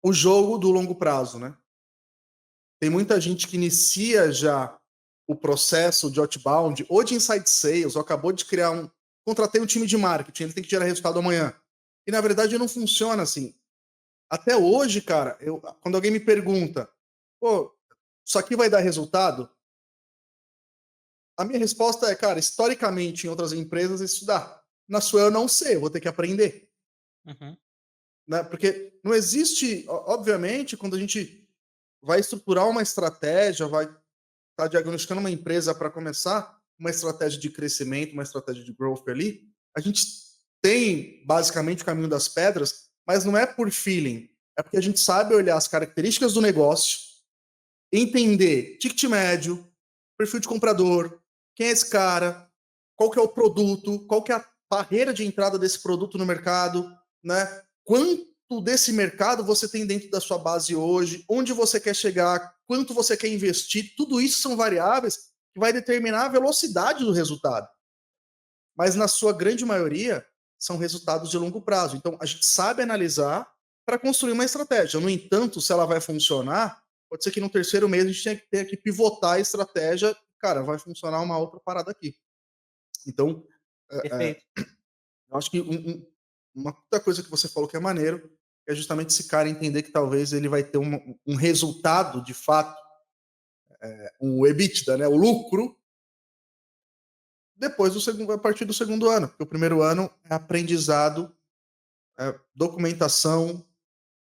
o jogo do longo prazo, né? Tem muita gente que inicia já o processo de outbound ou de inside sales, ou acabou de criar contratei um time de marketing, ele tem que gerar resultado amanhã. E na verdade não funciona assim. Até hoje, cara, quando alguém me pergunta, pô, isso aqui vai dar resultado? A minha resposta é, cara, historicamente em outras empresas isso dá. Na sua eu não sei, eu vou ter que aprender. uhum, Né? Porque não existe, obviamente, quando a gente vai estruturar uma estratégia, vai estar diagnosticando uma empresa para começar uma estratégia de crescimento, uma estratégia de growth ali, a gente tem basicamente o caminho das pedras, mas não é por feeling, é porque a gente sabe olhar as características do negócio, entender ticket médio, perfil de comprador, quem é esse cara, qual que é o produto, qual que é a barreira de entrada desse produto no mercado, né? Quanto desse mercado você tem dentro da sua base hoje, onde você quer chegar, quanto você quer investir, tudo isso são variáveis que vai determinar a velocidade do resultado. Mas na sua grande maioria são resultados de longo prazo. Então a gente sabe analisar para construir uma estratégia. No entanto, se ela vai funcionar, pode ser que no terceiro mês a gente tenha que pivotar a estratégia. Cara, vai funcionar uma outra parada aqui. Então, perfeito. eu acho que uma outra coisa que você falou que é maneiro é justamente esse cara entender que talvez ele vai ter um resultado de fato, um EBITDA, né, o lucro, depois do segundo, a partir do segundo ano. Porque o primeiro ano é aprendizado, documentação,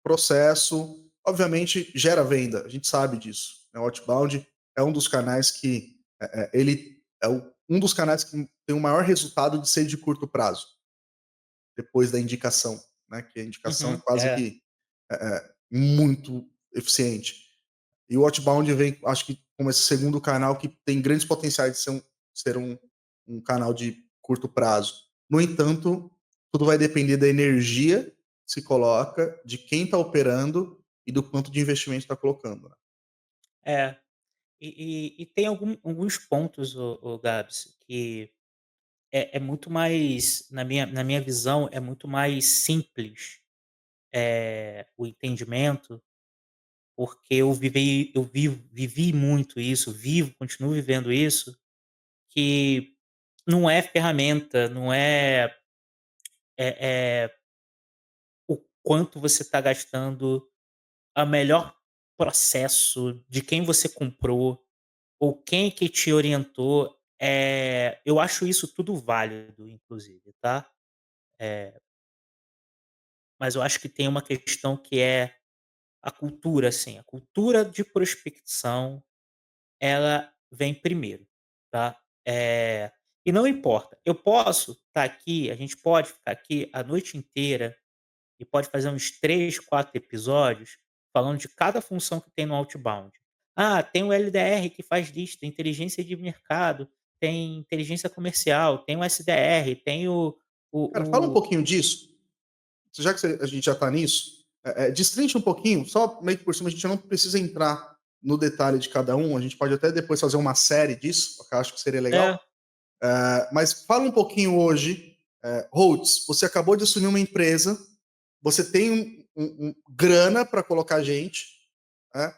processo, obviamente gera venda, a gente sabe disso. Né? O Outbound é um dos canais que ele é um dos canais que tem o maior resultado de ser de curto prazo, depois da indicação, né? Que a indicação é Uhum, quase é, que muito eficiente. E o Outbound vem, acho que, como esse segundo canal que tem grandes potenciais de ser um canal de curto prazo. No entanto, tudo vai depender da energia que se coloca, de quem está operando e do quanto de investimento está colocando. Né? é. E tem alguns pontos, o Gabs, que é muito mais, na minha visão, é muito mais simples, o entendimento, porque eu vivi muito isso, vivo, continuo vivendo isso, que não é ferramenta, não é quanto você está gastando, a melhor processo, de quem você comprou, ou quem que te orientou, eu acho isso tudo válido inclusive, tá. Eh, mas eu acho que tem uma questão que é a cultura, assim, a cultura de prospecção, ela vem primeiro, tá. E não importa, eu posso estar aqui, a gente pode ficar aqui a noite inteira e pode fazer uns 3, 4 episódios falando de cada função que tem no outbound. Ah, tem o LDR que faz lista, inteligência de mercado, tem inteligência comercial, tem o SDR, tem Cara, fala um o pouquinho disso, já que a gente já está nisso, destrincha um pouquinho, só meio que por cima, a gente não precisa entrar no detalhe de cada um, a gente pode até depois fazer uma série disso, que eu acho que seria é, legal. Mas fala um pouquinho hoje, Holtz, você acabou de assumir uma empresa, você tem grana para colocar gente, né?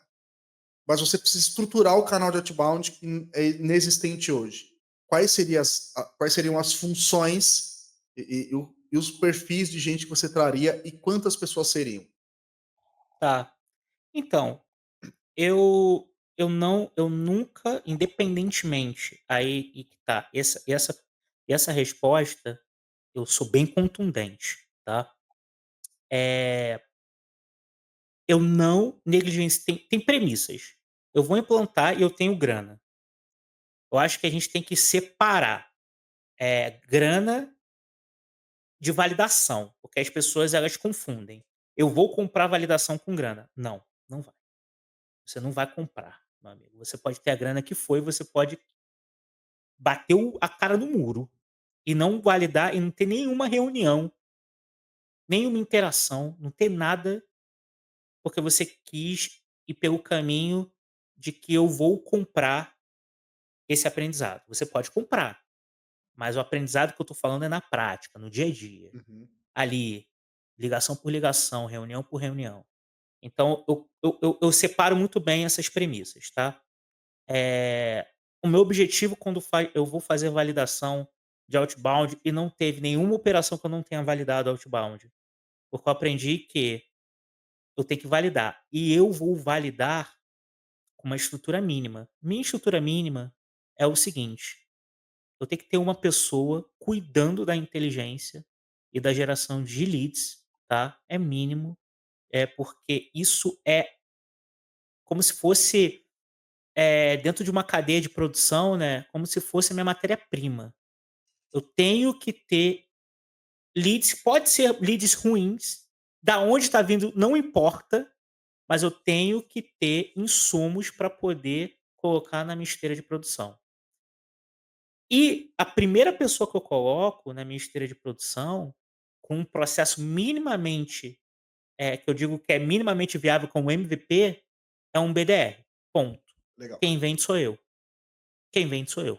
Mas você precisa estruturar o canal de outbound que é inexistente hoje. Quais seriam as funções e os perfis de gente que você traria e quantas pessoas seriam? tá. Então, eu nunca, independentemente, aí e que tá, essa resposta, eu sou bem contundente, tá. Eh, eu não negligencio, tem premissas. Eu vou implantar e eu tenho grana. Eu acho que a gente tem que separar, grana de validação, porque as pessoas elas confundem. Eu vou comprar validação com grana. Não, não vai. Você não vai comprar, meu amigo. Você pode ter a grana que foi, você pode bater a cara no muro e não validar e não ter nenhuma reunião, nenhuma interação, não ter nada, porque você quis ir pelo caminho de que eu vou comprar esse aprendizado. Você pode comprar, mas o aprendizado que eu estou falando é na prática, no dia a dia. Uhum. Ali, ligação por ligação, reunião por reunião. Então eu separo muito bem essas premissas, tá. O meu objetivo quando eu vou fazer validação de outbound e não teve nenhuma operação que eu não tenha validado outbound, porque eu aprendi que eu tenho que validar, e eu vou validar com uma estrutura mínima. Minha estrutura mínima é o seguinte: eu tenho que ter uma pessoa cuidando da inteligência e da geração de leads, tá, é mínimo. É porque isso é como se fosse, dentro de uma cadeia de produção, né, como se fosse a minha matéria-prima. Eu tenho que ter leads, pode ser leads ruins, da onde está vindo não importa, mas eu tenho que ter insumos para poder colocar na minha esteira de produção. E a primeira pessoa que eu coloco na minha esteira de produção, com um processo minimamente, que eu digo que é minimamente viável como MVP, é um BDR, ponto. Legal. Quem vende sou eu, quem vende sou eu.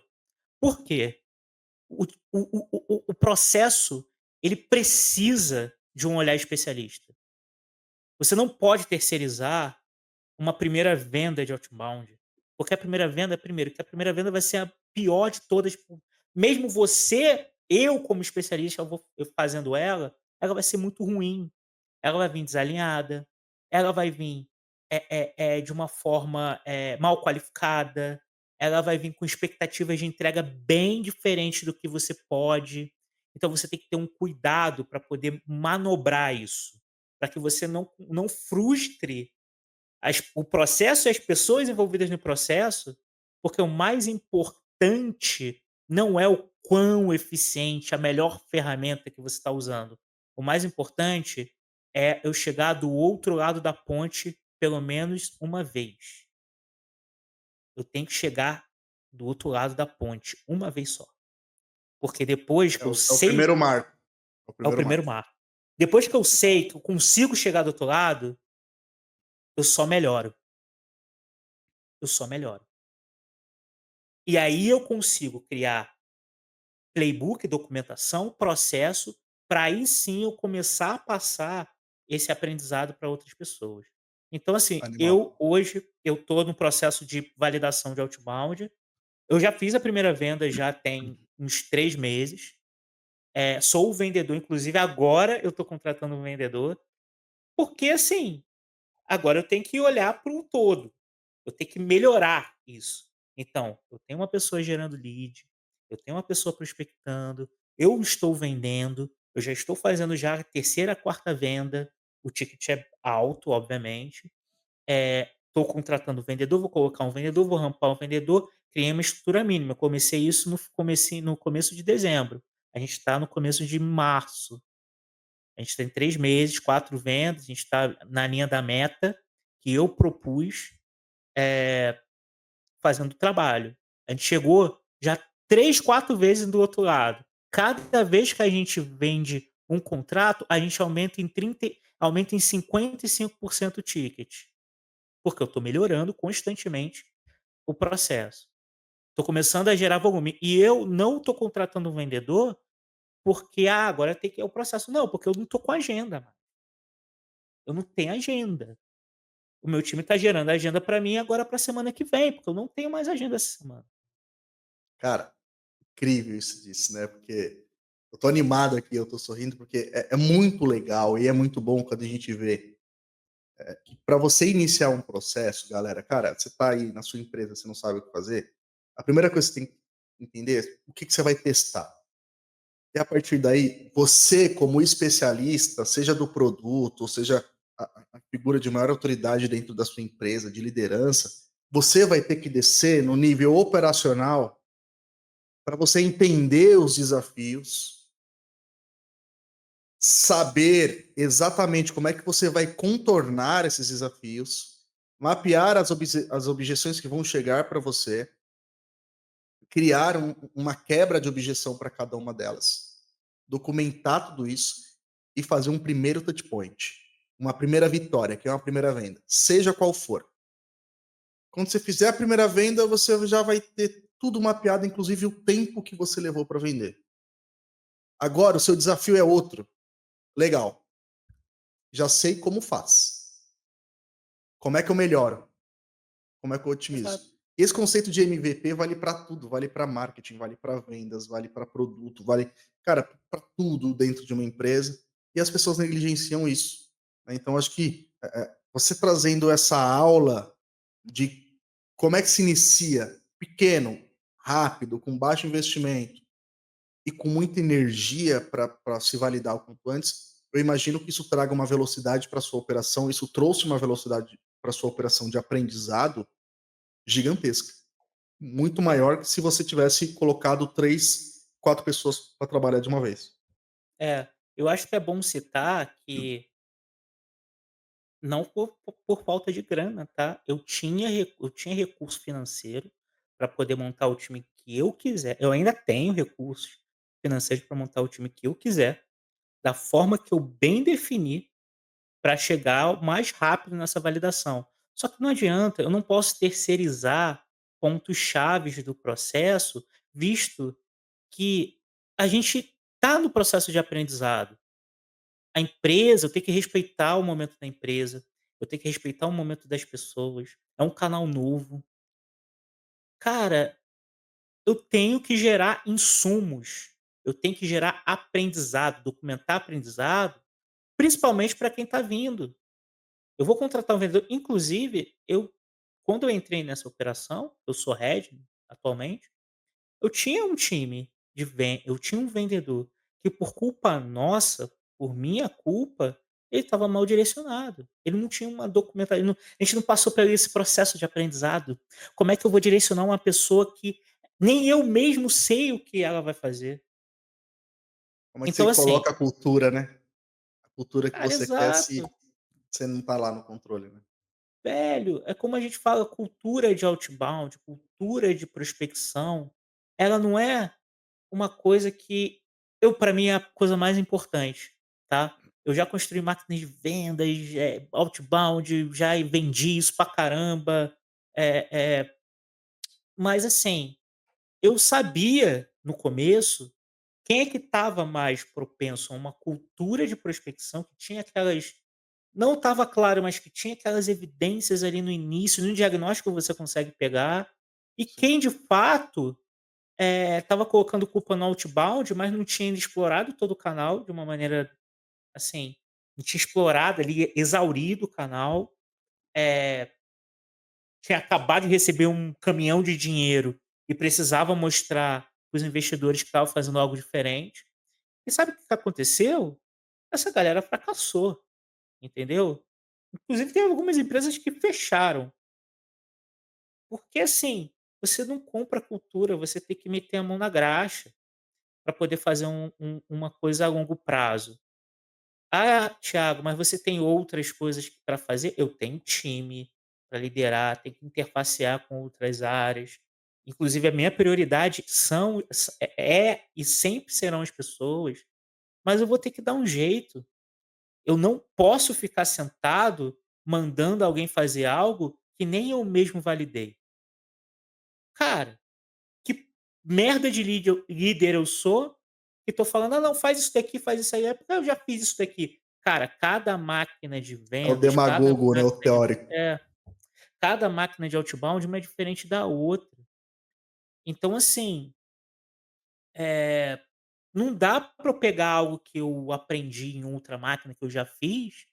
Por quê? O processo, ele precisa de um olhar especialista. Você não pode terceirizar uma primeira venda de outbound, porque a primeira venda, primeiro, que a primeira venda vai ser a pior de todas, mesmo eu como especialista, eu fazendo ela vai ser muito ruim. Ela vai vir desalinhada, ela vai vir, de uma forma, mal qualificada, ela vai vir com expectativas de entrega bem diferentes do que você pode. Então você tem que ter um cuidado para poder manobrar isso, para que você não frustre o processo e as pessoas envolvidas no processo, porque o mais importante não é o quão eficiente, a melhor ferramenta que você está usando. O mais importante é eu chegar do outro lado da ponte pelo menos uma vez. Eu tenho que chegar do outro lado da ponte uma vez só. Porque depois que eu É o sei, primeiro marco. É o é o primeiro primeiro marco. marco. Depois que eu sei que eu consigo chegar do outro lado, eu só melhoro. Eu só melhoro. E aí eu consigo criar playbook, documentação, processo, para aí sim eu começar a passar esse aprendizado para outras pessoas. Então, assim, Animal. eu hoje eu estou no processo de validação de outbound. Eu já fiz a primeira venda já tem uns 3 meses. Sou o vendedor, inclusive agora eu estou contratando um vendedor. Porque, assim, agora eu tenho que olhar para o todo, eu tenho que melhorar isso. Então, eu tenho uma pessoa gerando lead, eu tenho uma pessoa prospectando, eu estou vendendo, eu já estou fazendo já a terceira, quarta venda, o ticket é alto, obviamente. Estou contratando vendedor, vou colocar um vendedor, vou rampar um vendedor, criei uma estrutura mínima. Eu comecei isso no começo de dezembro. A gente está no começo de março. A gente tem 3 meses, 4 vendas, a gente está na linha da meta que eu propus, eh, fazendo o trabalho. A gente chegou já 3, 4 vezes do outro lado. Cada vez que a gente vende um contrato, a gente aumenta em 55% o ticket, porque eu estou melhorando constantemente o processo. Estou começando a gerar volume e eu não estou contratando um vendedor porque, agora tem que é o processo. Não, porque eu não estou com agenda, mano. Eu não tenho agenda. O meu time está gerando agenda para mim agora para semana que vem, porque eu não tenho mais agenda essa semana. Cara, incrível isso disso, né, porque eu tô animado aqui, eu tô sorrindo, porque é muito legal e é muito bom quando a gente vê que pra você iniciar um processo, galera, cara, você tá aí na sua empresa, você não sabe o que fazer, a primeira coisa que você tem que entender é o que que você vai testar. E a partir daí, você como especialista, seja do produto, ou seja a figura de maior autoridade dentro da sua empresa, de liderança, você vai ter que descer no nível operacional para você entender os desafios, saber exatamente como é que você vai contornar esses desafios, mapear as objeções que vão chegar para você, criar uma quebra de objeção para cada uma delas, documentar tudo isso e fazer um primeiro touch point, uma primeira vitória, que é uma primeira venda, seja qual for. Quando você fizer a primeira venda, você já vai ter tudo mapeado, inclusive o tempo que você levou para vender. Agora, o seu desafio é outro. Legal, já sei como faz. Como é que eu melhoro? Como é que eu otimizo? Exato. Esse conceito de MVP vale para tudo, vale para marketing, vale para vendas, vale para produto, vale, cara, para tudo dentro de uma empresa. E as pessoas negligenciam isso, né? Então, acho que você trazendo essa aula de como é que se inicia pequeno, rápido, com baixo investimento e com muita energia para se validar o quanto antes, eu imagino que isso traga uma velocidade para sua operação. Isso trouxe uma velocidade para sua operação de aprendizado gigantesca. Muito maior que se você tivesse colocado 3, 4 pessoas para trabalhar de uma vez. É, eu acho que é bom citar que não por falta de grana, tá. Eu tinha recurso financeiro para poder montar o time que eu quiser. Eu ainda tenho recursos financeiros para montar o time que eu quiser, da forma que eu bem definir, para chegar o mais rápido nessa validação. Só que não adianta, eu não posso terceirizar pontos chaves do processo, visto que a gente está no processo de aprendizado. A empresa, eu tenho que respeitar o momento da empresa, eu tenho que respeitar o momento das pessoas, é um canal novo. Cara, eu tenho que gerar insumos, eu tenho que gerar aprendizado, documentar aprendizado, principalmente para quem está vindo. Eu vou contratar um vendedor, inclusive, quando eu entrei nessa operação, eu sou head atualmente, eu tinha um time eu tinha um vendedor que por culpa nossa, por minha culpa, ele estava mal direcionado. Ele não tinha uma documentação, a gente não passou por esse processo de aprendizado. Como é que eu vou direcionar uma pessoa que nem eu mesmo sei o que ela vai fazer? Como é que você Então assim, coloca a cultura, né? A cultura que cara, você quer se exato. você não está lá no controle, né? Velho, é como a gente fala, cultura de outbound, cultura de prospecção, ela não é uma coisa que para mim é a coisa mais importante, tá. Eu já construí máquinas de vendas, outbound, já vendi isso pra caramba, eh eh, mas assim, eu sabia no começo quem é que estava mais propenso a uma cultura de prospecção, que tinha aquelas não estava claro, mas que tinha aquelas evidências ali no início, no diagnóstico você consegue pegar, e Sim. quem de fato estava colocando culpa no outbound, mas não tinha ainda explorado todo o canal de uma maneira, assim, tinha explorado ali, exaurido o canal, eh, tinha acabado de receber um caminhão de dinheiro e precisava mostrar para os investidores que estavam fazendo algo diferente. E sabe o que que aconteceu? Essa galera fracassou, entendeu? Inclusive tem algumas empresas que fecharam, porque assim, você não compra cultura, você tem que meter a mão na graxa para poder fazer uma coisa a longo prazo. "Ah, Thiago, mas você tem outras coisas para fazer?" Eu tenho time para liderar, tenho que interfacear com outras áreas. Inclusive a minha prioridade é e sempre serão as pessoas, mas eu vou ter que dar um jeito. Eu não posso ficar sentado mandando alguém fazer algo que nem eu mesmo validei. Cara, que merda de líder eu sou, que tô falando: "Ah, não, faz isso daqui, faz isso aí", é porque eu já fiz isso daqui. Cara, cada máquina de É o vendas, demagogo, né, o teórico. cada máquina de outbound uma é diferente da outra. Então assim, eh, não dá para eu pegar algo que eu aprendi em outra máquina que eu já fiz,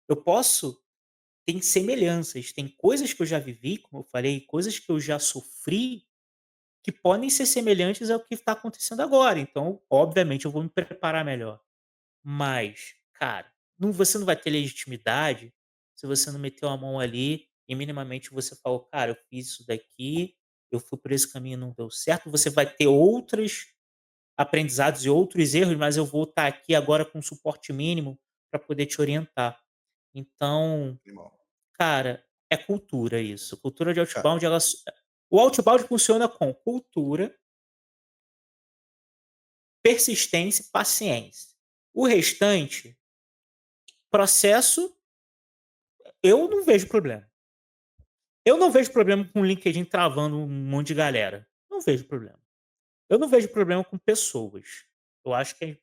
eu posso tem semelhanças, tem coisas que eu já vivi, como eu falei, coisas que eu já sofri, que podem ser semelhantes ao que está acontecendo agora, então, obviamente, eu vou me preparar melhor. Mas, cara, você não vai ter legitimidade se você não meteu a mão ali e minimamente você falou: "Cara, eu fiz isso daqui, eu fui por esse caminho e não deu certo". Você vai ter outros aprendizados e outros erros, mas eu vou estar aqui agora com suporte mínimo para poder te orientar. Então, Animal. cara, é cultura isso. Cultura de Cara, outbound, o outbound funciona com cultura, persistência e paciência. O restante, processo, eu não vejo problema. Eu não vejo problema com o LinkedIn travando um monte de galera. Não vejo problema. Eu não vejo problema com pessoas. Eu acho que,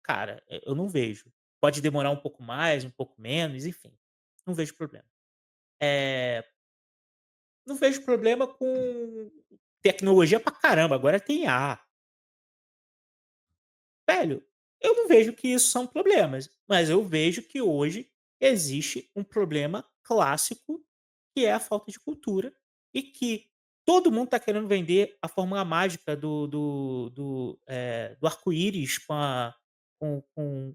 cara, eu não vejo. Pode demorar um pouco mais, um pouco menos, enfim. Não vejo problema. Eh, não vejo problema com tecnologia pra caramba. Agora tem IA. Velho, eu não vejo que isso são problemas, mas eu vejo que hoje existe um problema clássico, que é a falta de cultura, e que todo mundo está querendo vender a fórmula mágica do arco-íris com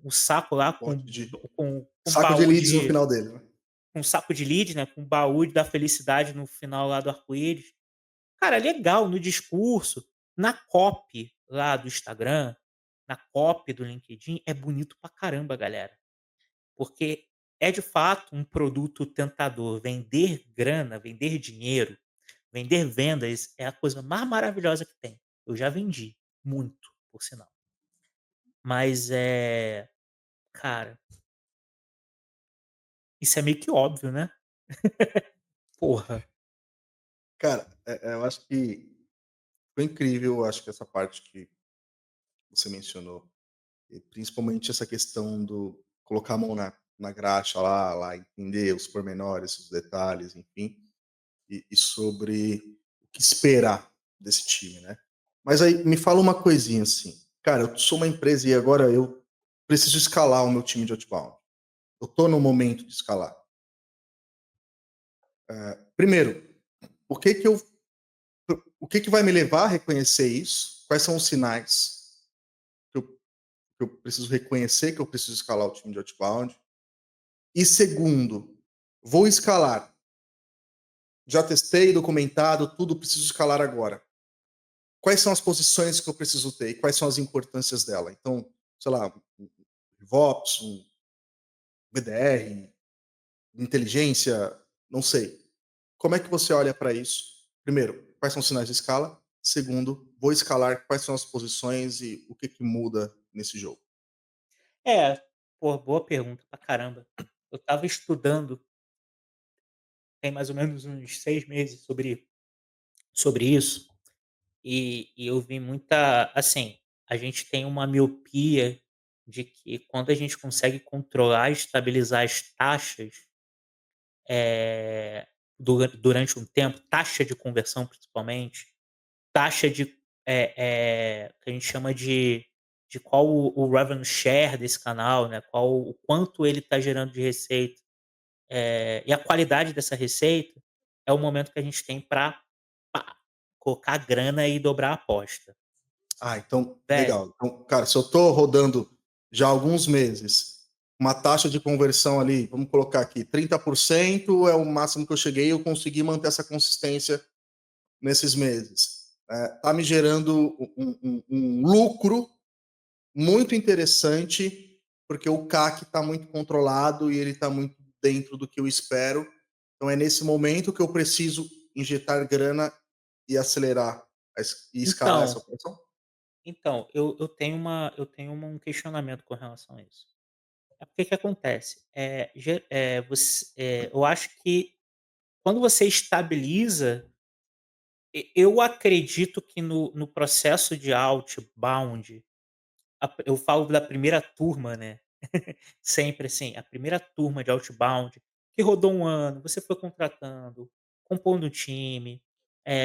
o saco lá, monte de com saco de baú leads no de final dele, né. com saco de lead, né, com baú da felicidade no final lá do arco-íris. Cara, legal no discurso, na copy lá do Instagram, na copy do LinkedIn, é bonito pra caramba, galera. Porque é de fato um produto tentador. Vender grana, vender dinheiro, vender vendas é a coisa mais maravilhosa que tem. Eu já vendi, muito, por sinal. Mas cara, isso é meio que óbvio, né? Porra. Cara, eu acho que foi incrível, eu acho que essa parte que você mencionou, e principalmente essa questão do colocar a mão na graxa lá, entender os pormenores, os detalhes, enfim, e sobre o que esperar desse time, né. Mas aí me fala uma coisinha, assim, cara, eu sou uma empresa e agora eu preciso escalar o meu time de outbound. Eu tô no momento de escalar. Primeiro, o que que eu o que que vai me levar a reconhecer isso? Quais são os sinais que eu preciso reconhecer que eu preciso escalar o time de outbound? E segundo, vou escalar. Já testei, documentado, tudo, preciso escalar agora. Quais são as posições que eu preciso ter e quais são as importâncias dela? Então, sei lá, um DevOps, um BDR, inteligência, não sei. Como é que você olha para isso? Primeiro, quais são os sinais de escala? Segundo, vou escalar, quais são as posições e o que que muda nesse jogo? É, pô, boa pergunta pra caramba. Eu estava estudando tem mais ou menos uns 6 meses sobre isso. E eu vi muita assim, a gente tem uma miopia de que quando a gente consegue controlar e estabilizar as taxas, durante um tempo, taxa de conversão principalmente, taxa que a gente chama de de qual o revenue share desse canal, né, qual o quanto ele está gerando de receita, e a qualidade dessa receita, é o momento que a gente tem para colocar a grana e dobrar a aposta. Ah, então, Velho, legal. Então, cara, se eu tô rodando já há alguns meses, uma taxa de conversão ali, vamos colocar aqui, 30% é o máximo que eu cheguei, eu consegui manter essa consistência nesses meses. Tá me gerando um lucro muito interessante, porque o CAC está muito controlado e ele está muito dentro do que eu espero. Então é nesse momento que eu preciso injetar grana e acelerar e escalar essa então operação? então, eu tenho um questionamento com relação a isso. É porque que acontece, eu acho que quando você estabiliza, eu acredito que no processo de outbound, eu falo da primeira turma, né, sempre assim, a primeira turma de outbound, que rodou um ano, você foi contratando, compondo um time,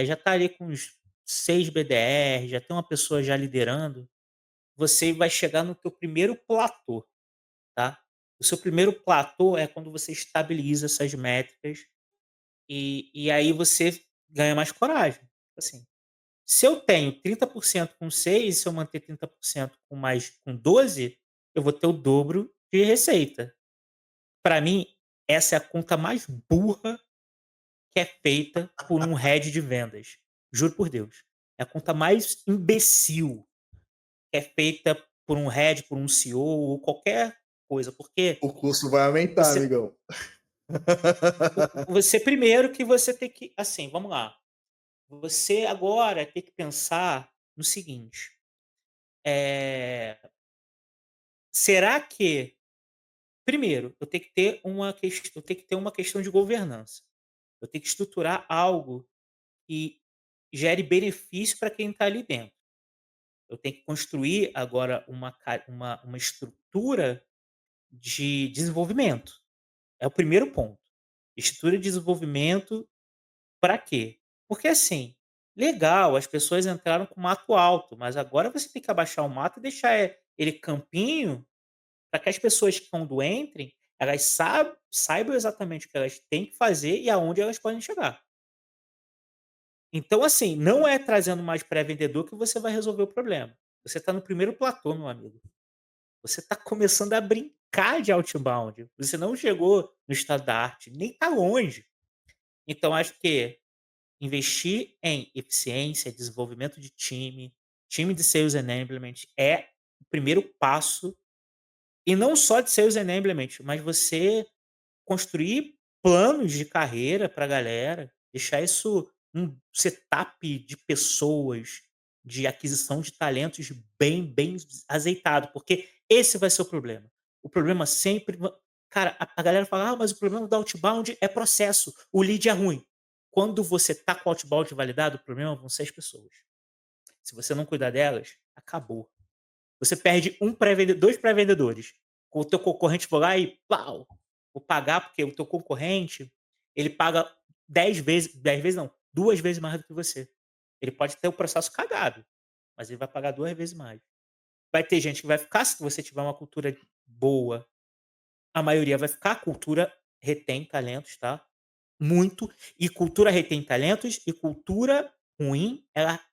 já tá ali com uns 6 BDR, já tem uma pessoa já liderando, você vai chegar no teu primeiro platô, tá. O seu primeiro platô é quando você estabiliza essas métricas, e aí você ganha mais coragem. Assim, se eu tenho 30% com 6, se eu manter 30% com 12, eu vou ter o dobro de receita. Para mim, essa é a conta mais burra que é feita por um head de vendas. Juro por Deus. É a conta mais imbecil que é feita por um head, por um CEO ou qualquer coisa, porque O custo vai aumentar, você amigão. você primeiro que você tem que assim, vamos lá, você agora tem que pensar no seguinte, eh, será que primeiro, eu tenho que ter uma questão de governança. Eu tenho que estruturar algo que gere benefício para quem está ali dentro. Eu tenho que construir agora uma estrutura de desenvolvimento. É o primeiro ponto. Estrutura de desenvolvimento para quê? Porque assim, legal, as pessoas entraram com mato alto, mas agora você tem que abaixar o mato e deixar ele campinho para que as pessoas que quando entrem, elas saibam exatamente o que elas têm que fazer e aonde elas podem chegar. Então, assim, não é trazendo mais pré-vendedor que você vai resolver o problema. Você está no primeiro platô, meu amigo. Você está começando a brincar de outbound. Você não chegou no estado da arte, nem está longe. Então, acho que investir em eficiência, desenvolvimento de time, time de sales enablement é o primeiro passo. E não só de sales enablement, mas você construir planos de carreira para a galera, deixar isso um setup de pessoas, de aquisição de talentos bem azeitado, porque esse vai ser o problema. O problema sempre cara, a galera fala: "Ah, mas o problema do outbound é processo, o lead é ruim". Quando você tá com o outbound validado, o problema vão ser as pessoas. Se você não cuidar delas, acabou. Você perde 2 pré-vendedores. O teu concorrente for lá e pau, vou pagar porque o teu concorrente, ele paga 10 vezes não, 2 vezes mais do que você. Ele pode ter o processo cagado, mas ele vai pagar 2 vezes mais. Vai ter gente que vai ficar se você tiver uma cultura boa, a maioria vai ficar, a cultura retém talentos, tá, muito, e cultura retém talentos, e cultura ruim, ela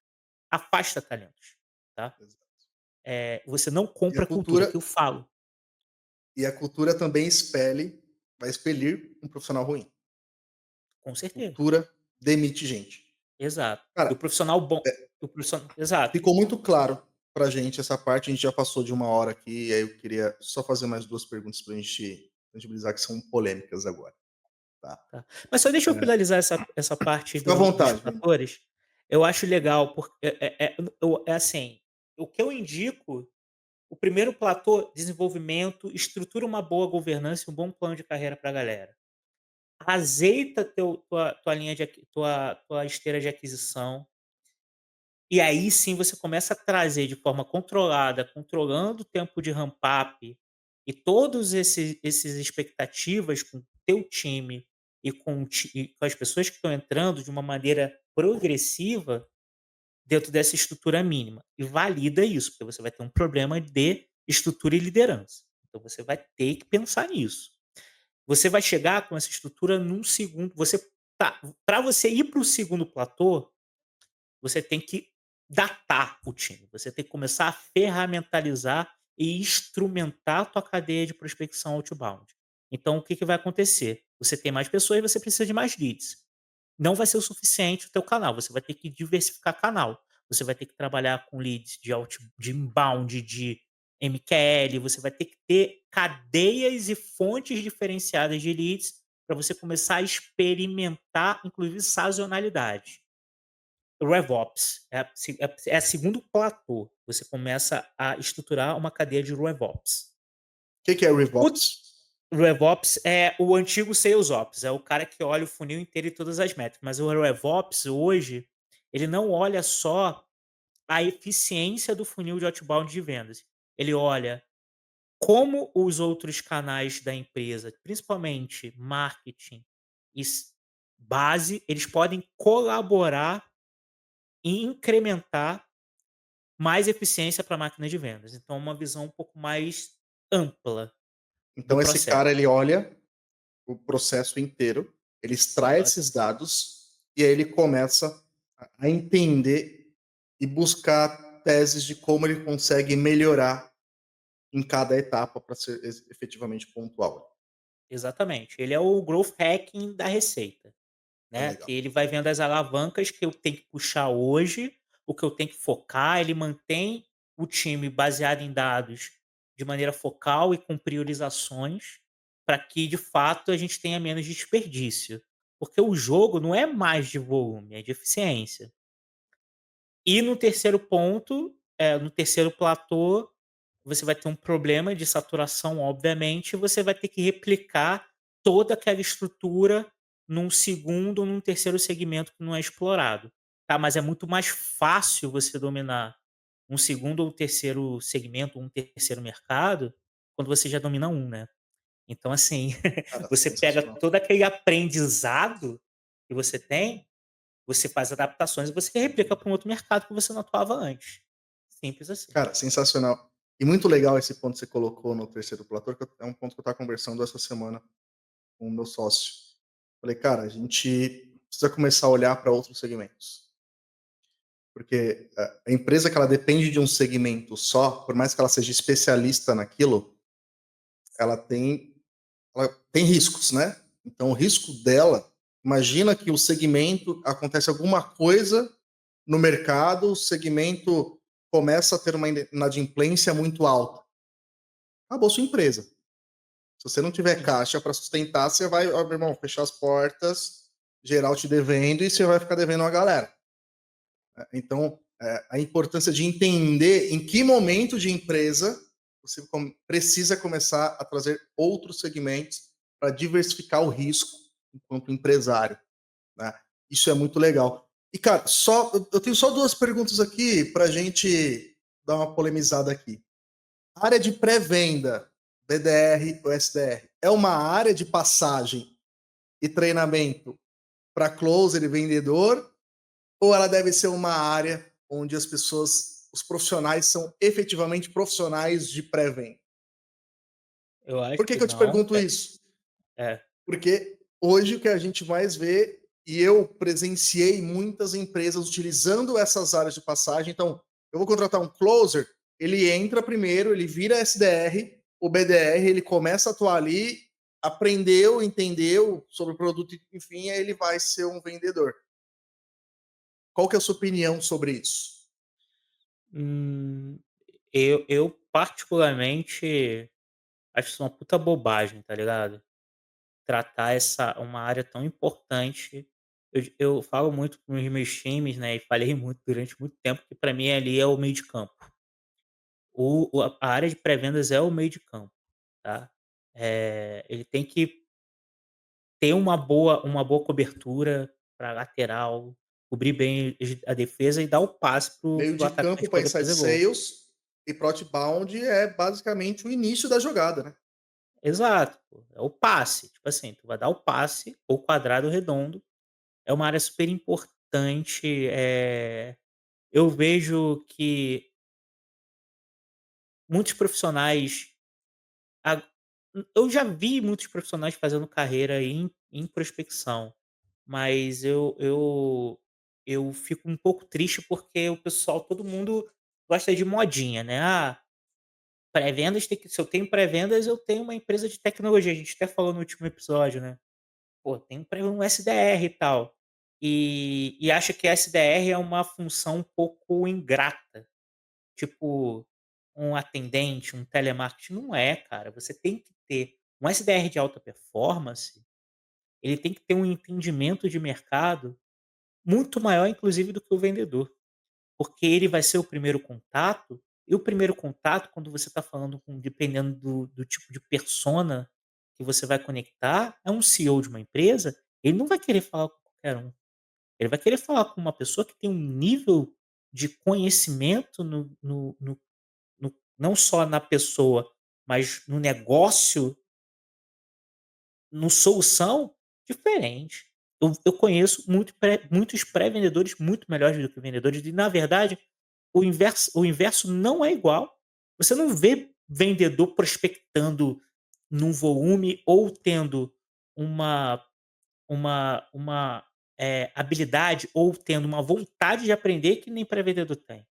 afasta talentos, tá. Você não E a compra cultura, cultura que eu falo. e a cultura também vai expelir um profissional ruim. Com certeza, Cultura demite gente. exato. E o Cara, profissional bom o profissional exato. ficou muito claro pra gente essa parte, a gente já passou de 1 hora aqui, e aí eu queria só fazer mais 2 perguntas pra gente tangibilizar, que são polêmicas agora, tá. Tá. Mas só deixa eu finalizar essa parte Fica à dos vontade, cara. fatores, eu acho legal, porque é assim, o que eu indico, o primeiro platô, desenvolvimento, estrutura uma boa governança e um bom plano de carreira pra galera. Azeita tua linha de tua esteira de aquisição. E aí sim você começa a trazer de forma controlada, controlando o tempo de ramp up e todos esses expectativas com o teu time e com as pessoas que estão entrando de uma maneira progressiva, dentro dessa estrutura mínima e valida isso, porque você vai ter um problema de estrutura e liderança. Então você vai ter que pensar nisso. Você vai chegar com essa estrutura num segundo você tá Para você ir para o segundo platô, você tem que datar o time, você tem que começar a ferramentalizar e instrumentar a tua cadeia de prospecção outbound. Então o que que vai acontecer? Você tem mais pessoas e você precisa de mais leads. Não vai ser o suficiente o teu canal, você vai ter que diversificar canal. Você vai ter que trabalhar com leads de inbound, de MQL, você vai ter que ter cadeias e fontes diferenciadas de leads para você começar a experimentar, inclusive sazonalidade. RevOps é segundo platô, você começa a estruturar uma cadeia de RevOps. Que é O RevOps? RevOps é o antigo SalesOps, é o cara que olha o funil inteiro e todas as métricas, mas o RevOps hoje, ele não olha só a eficiência do funil de outbound de vendas, ele olha como os outros canais da empresa, principalmente marketing e base, eles podem colaborar e incrementar mais eficiência para a máquina de vendas. Então uma visão um pouco mais ampla do Então esse processo. cara ele olha o processo inteiro, ele extrai Exato. esses dados e aí ele começa a entender e buscar teses de como ele consegue melhorar em cada etapa para ser efetivamente pontual. Exatamente. Ele é o growth hacking da receita, É né, legal. que ele vai vendo as alavancas que eu tenho que puxar hoje, o que eu tenho que focar, ele mantém o time baseado em dados de maneira focal e com priorizações, para que de fato a gente tenha menos desperdício. Porque o jogo não é mais de volume, é de eficiência. E no terceiro ponto, no terceiro platô, você vai ter um problema de saturação, obviamente, e você vai ter que replicar toda aquela estrutura num segundo ou num terceiro segmento que não é explorado, tá. Mas é muito mais fácil você dominar um segundo ou terceiro segmento, um terceiro mercado, quando você já domina um, né. Então assim, Cara, você pega sensacional. todo aquele aprendizado que você faz adaptações e você replica para um outro mercado que você não atuava antes. Simples assim. Cara, sensacional. E muito legal esse ponto que você colocou no terceiro platô, que é um ponto que eu estava conversando essa semana com o meu sócio. Falei, cara, a gente precisa começar a olhar para outros segmentos. Porque a empresa que ela depende de um segmento só, por mais que ela seja especialista naquilo, ela tem, ela tem riscos, né? Então, o risco dela, imagina que o segmento acontece alguma coisa no mercado, o segmento começa a ter uma inadimplência muito alta. Acabou sua empresa. Se você não tiver Uhum. caixa para sustentar, você vai, ó, meu irmão, fechar as portas, geral te devendo e você vai ficar devendo uma galera. Então, a importância de entender em que momento de empresa você precisa começar a trazer outros segmentos para diversificar o risco enquanto empresário, né? Isso é muito legal. E, cara, eu tenho só duas perguntas aqui para a gente dar uma polemizada aqui. A área de pré-venda, BDR ou SDR, é uma área de passagem e treinamento para closer e vendedor, ou ela deve ser uma área onde as pessoas, os profissionais são efetivamente profissionais de pré-venda? Eu acho Por que, que que eu te não. pergunto isso? É. Porque hoje o que a gente mais vê, e eu presenciei muitas empresas utilizando essas áreas de passagem. Então, eu vou contratar um closer, ele entra primeiro, ele vira SDR, o BDR, ele começa a atuar ali, aprendeu, entendeu sobre o produto, enfim, aí ele vai ser um vendedor. Qual que é a sua opinião sobre isso? Hum, eu particularmente acho isso uma puta bobagem, tá ligado? Tratar essa uma área tão importante. Eu falo muito com os meus times, né, e falei muito durante muito tempo que pra mim ali é o meio de campo. A área de pré-vendas é o meio de campo, tá. Ele tem que ter uma boa cobertura para lateral, cobrir bem a defesa e dar o passe para Meio o de campo atacante para poder inside fazer gol. sales e para outbound é basicamente o início da jogada, né? Exato, pô, é o passe, tipo assim, tu vai dar o passe ou quadrado ou redondo, é uma área super importante, eu vejo que muitos profissionais a eu já vi muitos profissionais fazendo carreira em prospecção, mas eu fico um pouco triste, porque o pessoal todo mundo gosta de modinha, né. "Ah, pré-vendas tem que se eu tenho pré-vendas, eu tenho uma empresa de tecnologia", a gente até falou no último episódio, né. Pô, tem um SDR e tal. E acha que SDR é uma função um pouco ingrata, tipo um atendente, um telemarketing. Não é, cara, você tem que ter um SDR de alta performance, ele tem que ter um entendimento de mercado muito maior, inclusive, do que o vendedor. Porque ele vai ser o primeiro contato, e o primeiro contato, quando você está falando com dependendo do tipo de persona que você vai conectar, é um CEO de uma empresa, ele não vai querer falar com qualquer um. Ele vai querer falar com uma pessoa que tem um nível de conhecimento não só na pessoa, mas no negócio, no solução, diferente. Eu conheço muitos pré-vendedores muito melhores do que vendedores e, na verdade, o inverso não é igual. Você não vê vendedor prospectando num volume ou tendo uma habilidade ou tendo uma vontade de aprender que nem pré-vendedor tem.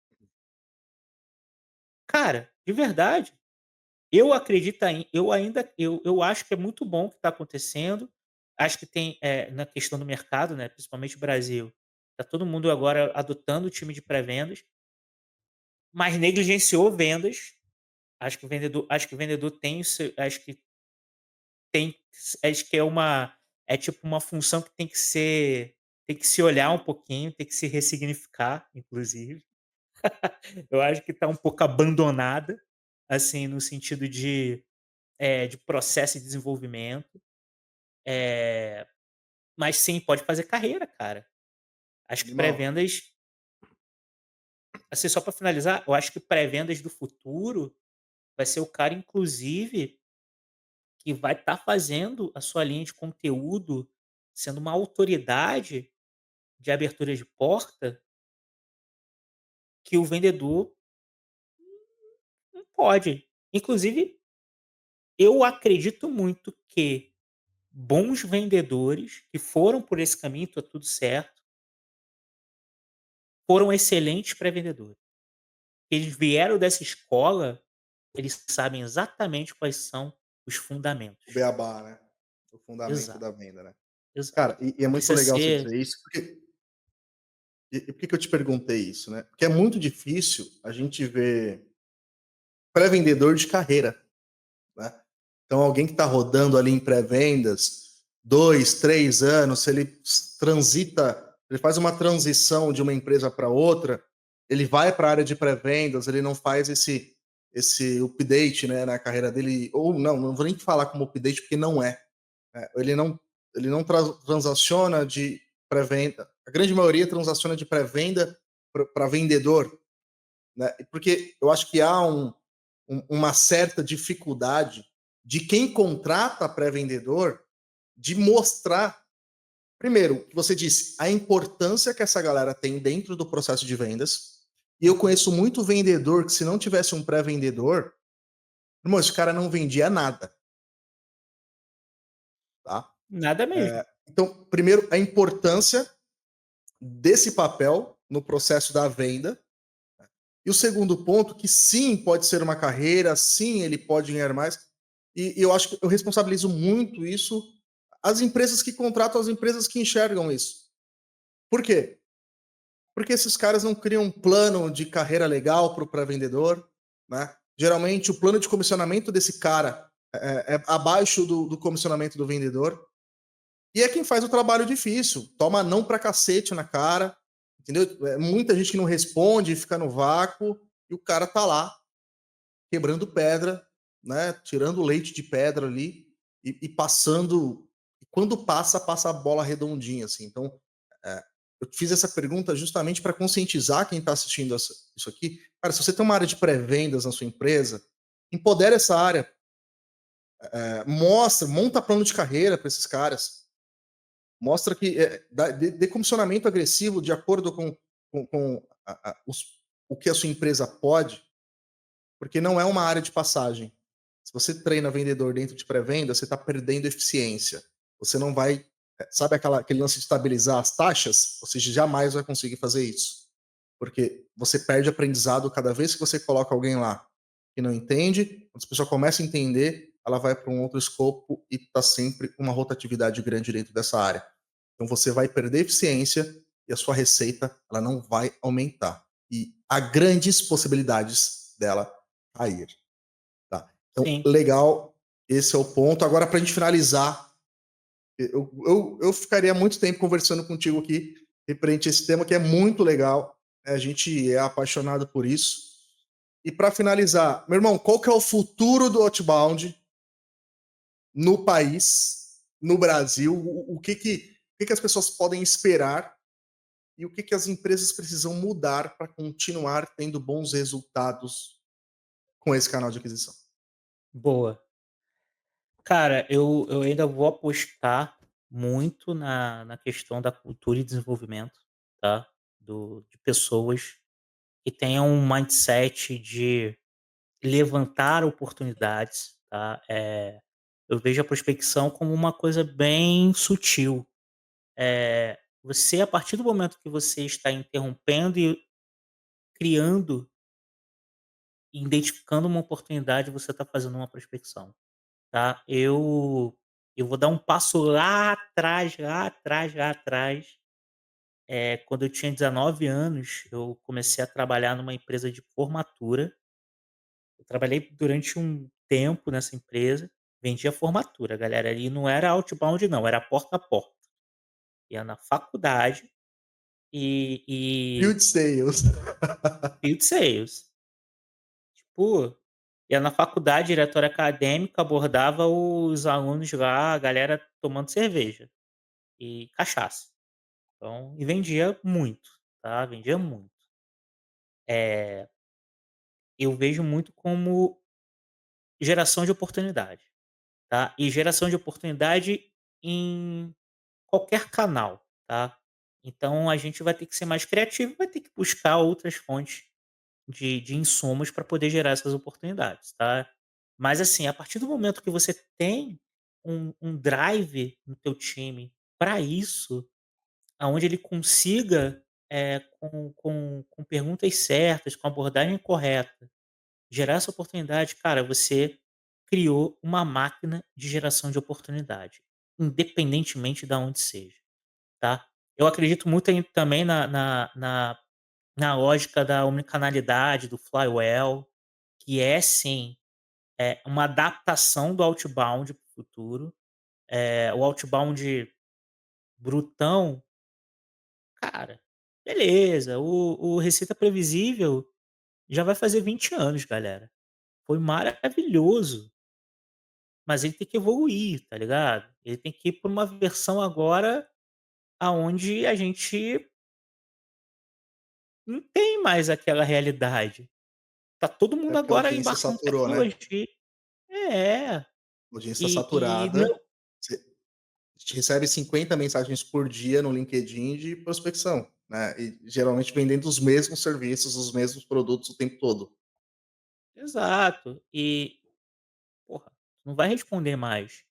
Cara, de verdade, eu acredito eu acho que é muito bom o que está acontecendo. Acho que tem, na questão do mercado, né, principalmente o Brasil, tá todo mundo agora adotando o time de pré-vendas, mas negligenciou vendas. Acho que o vendedor tem o seu acho que é tipo uma função que tem que se olhar um pouquinho, tem que se ressignificar, inclusive. Eu acho que está um pouco abandonada, assim, no sentido de processo e desenvolvimento. Eh, mas sim, pode fazer carreira, cara. Acho que Animal. pré-vendas, assim, só para finalizar, eu acho que pré-vendas do futuro vai ser o cara, inclusive, que vai estar fazendo a sua linha de conteúdo, sendo uma autoridade de abertura de porta, que o vendedor não pode. Inclusive, eu acredito muito que bons vendedores que foram por esse caminho, tá tudo certo, foram excelentes pré-vendedores. Eles vieram dessa escola, eles sabem exatamente quais são os O fundamentos. beabá, né? O fundamento Exato, da venda, né? exato. Cara, e é Não muito precisa legal você ser. dizer isso, porque e por que que eu te perguntei isso, né? Porque é muito difícil a gente ver pré-vendedor de carreira, né? Então, alguém que está rodando ali em pré-vendas, 2, 3 anos, se ele ele faz uma transição de uma empresa para outra, ele vai para a área de pré-vendas, ele não faz esse update, né, na carreira dele, ou não vou nem falar como update, porque não é. Ele não transaciona de pré-venda. A grande maioria transaciona de pré-venda para vendedor, né? Porque eu acho que há uma certa dificuldade de quem contrata pré-vendedor de mostrar, primeiro, o que você disse, a importância que essa galera tem dentro do processo de vendas. E eu Uhum. conheço muito vendedor que, se não tivesse um pré-vendedor, irmão, esse cara não vendia nada, tá? Nada mesmo. Então, primeiro, a importância desse papel no processo da venda. E o segundo ponto, que sim, pode ser uma carreira, sim, ele pode ganhar mais. E eu acho que eu responsabilizo muito isso as empresas que contratam, as empresas que enxergam isso. Por quê? Porque esses caras não criam um plano de carreira legal para o pré-vendedor, né? Geralmente o plano de comissionamento desse cara é abaixo do comissionamento do vendedor. E é quem faz o trabalho difícil, toma não pra cacete na cara, entendeu? É muita gente que não responde, fica no vácuo, e o cara tá lá, quebrando pedra, né? Tirando leite de pedra ali e passando. E quando passa a bola redondinha, assim. Então, é, eu fiz essa pergunta justamente para conscientizar quem está assistindo isso aqui. Cara, se você tem uma área de pré-vendas na sua empresa, empodera essa área, monta plano de carreira para esses caras, mostra que dê comissionamento agressivo de acordo com o que a sua empresa pode, porque não é uma área de passagem. Se você treina vendedor dentro de pré-venda, você está perdendo eficiência. Você não vai. Sabe aquele lance de estabilizar as taxas? Você jamais vai conseguir fazer isso. Porque você perde aprendizado cada vez que você coloca alguém lá que não entende. Quando a pessoa começa a entender, ela vai para um outro escopo e está sempre uma rotatividade grande dentro dessa área. Então você vai perder eficiência e a sua receita ela não vai aumentar. E há grandes possibilidades dela cair. Tá? Então, Sim. legal, esse é o ponto. Agora, para a gente finalizar, eu ficaria muito tempo conversando contigo aqui referente a esse tema que é muito legal. Né? A gente é apaixonado por isso. E para finalizar, meu irmão, qual que é o futuro do Outbound no país, no Brasil? O que as pessoas podem esperar e o que as empresas precisam mudar para continuar tendo bons resultados com esse canal de aquisição? Boa. Cara, eu ainda vou apostar muito na questão da cultura e desenvolvimento, tá, de pessoas que tenham um mindset de levantar oportunidades, tá. Eu vejo a prospecção como uma coisa bem sutil. Você, a partir do momento que você está interrompendo e criando e identificando uma oportunidade, você está fazendo uma prospecção, tá. Eu vou dar um passo lá atrás, lá atrás, lá atrás. Quando eu tinha 19 anos, eu comecei a trabalhar numa empresa de formatura. Eu trabalhei durante um tempo nessa empresa, vendia formatura, galera, e não era outbound não, era porta a porta. Ia na faculdade e Field Sales. field sales. Tipo, ia na faculdade, diretora acadêmica, abordava os alunos lá, a galera tomando cerveja e cachaça. Então e vendia muito, tá, vendia muito. Eh, eu vejo muito como geração de oportunidade, tá, e geração de oportunidade em qualquer canal, tá. Então a gente vai ter que ser mais criativo, vai ter que buscar outras fontes de insumos para poder gerar essas oportunidades, tá. Mas assim, a partir do momento que você tem um drive no teu time para isso, aonde ele consiga, com perguntas certas, com abordagem correta, gerar essa oportunidade, cara, você criou uma máquina de geração de oportunidade, independentemente da onde seja, tá. Eu acredito muito também na lógica da omnicanalidade, do flywheel, que é sim, uma adaptação do outbound para o futuro. O outbound brutão, cara, beleza, o Receita Previsível já vai fazer 20 anos, galera. Foi maravilhoso, mas ele tem que evoluir, tá ligado? Ele tem que ir pra uma versão agora aonde a gente não tem mais aquela realidade. Tá todo É mundo porque a agora audiência embarcando saturou, né? tecnologia. É. A audiência está E não saturada. Você a gente recebe 50 mensagens por dia no LinkedIn de prospecção, né? E geralmente vendendo os mesmos serviços, os mesmos produtos o tempo todo. exato. E, porra, não vai responder mais.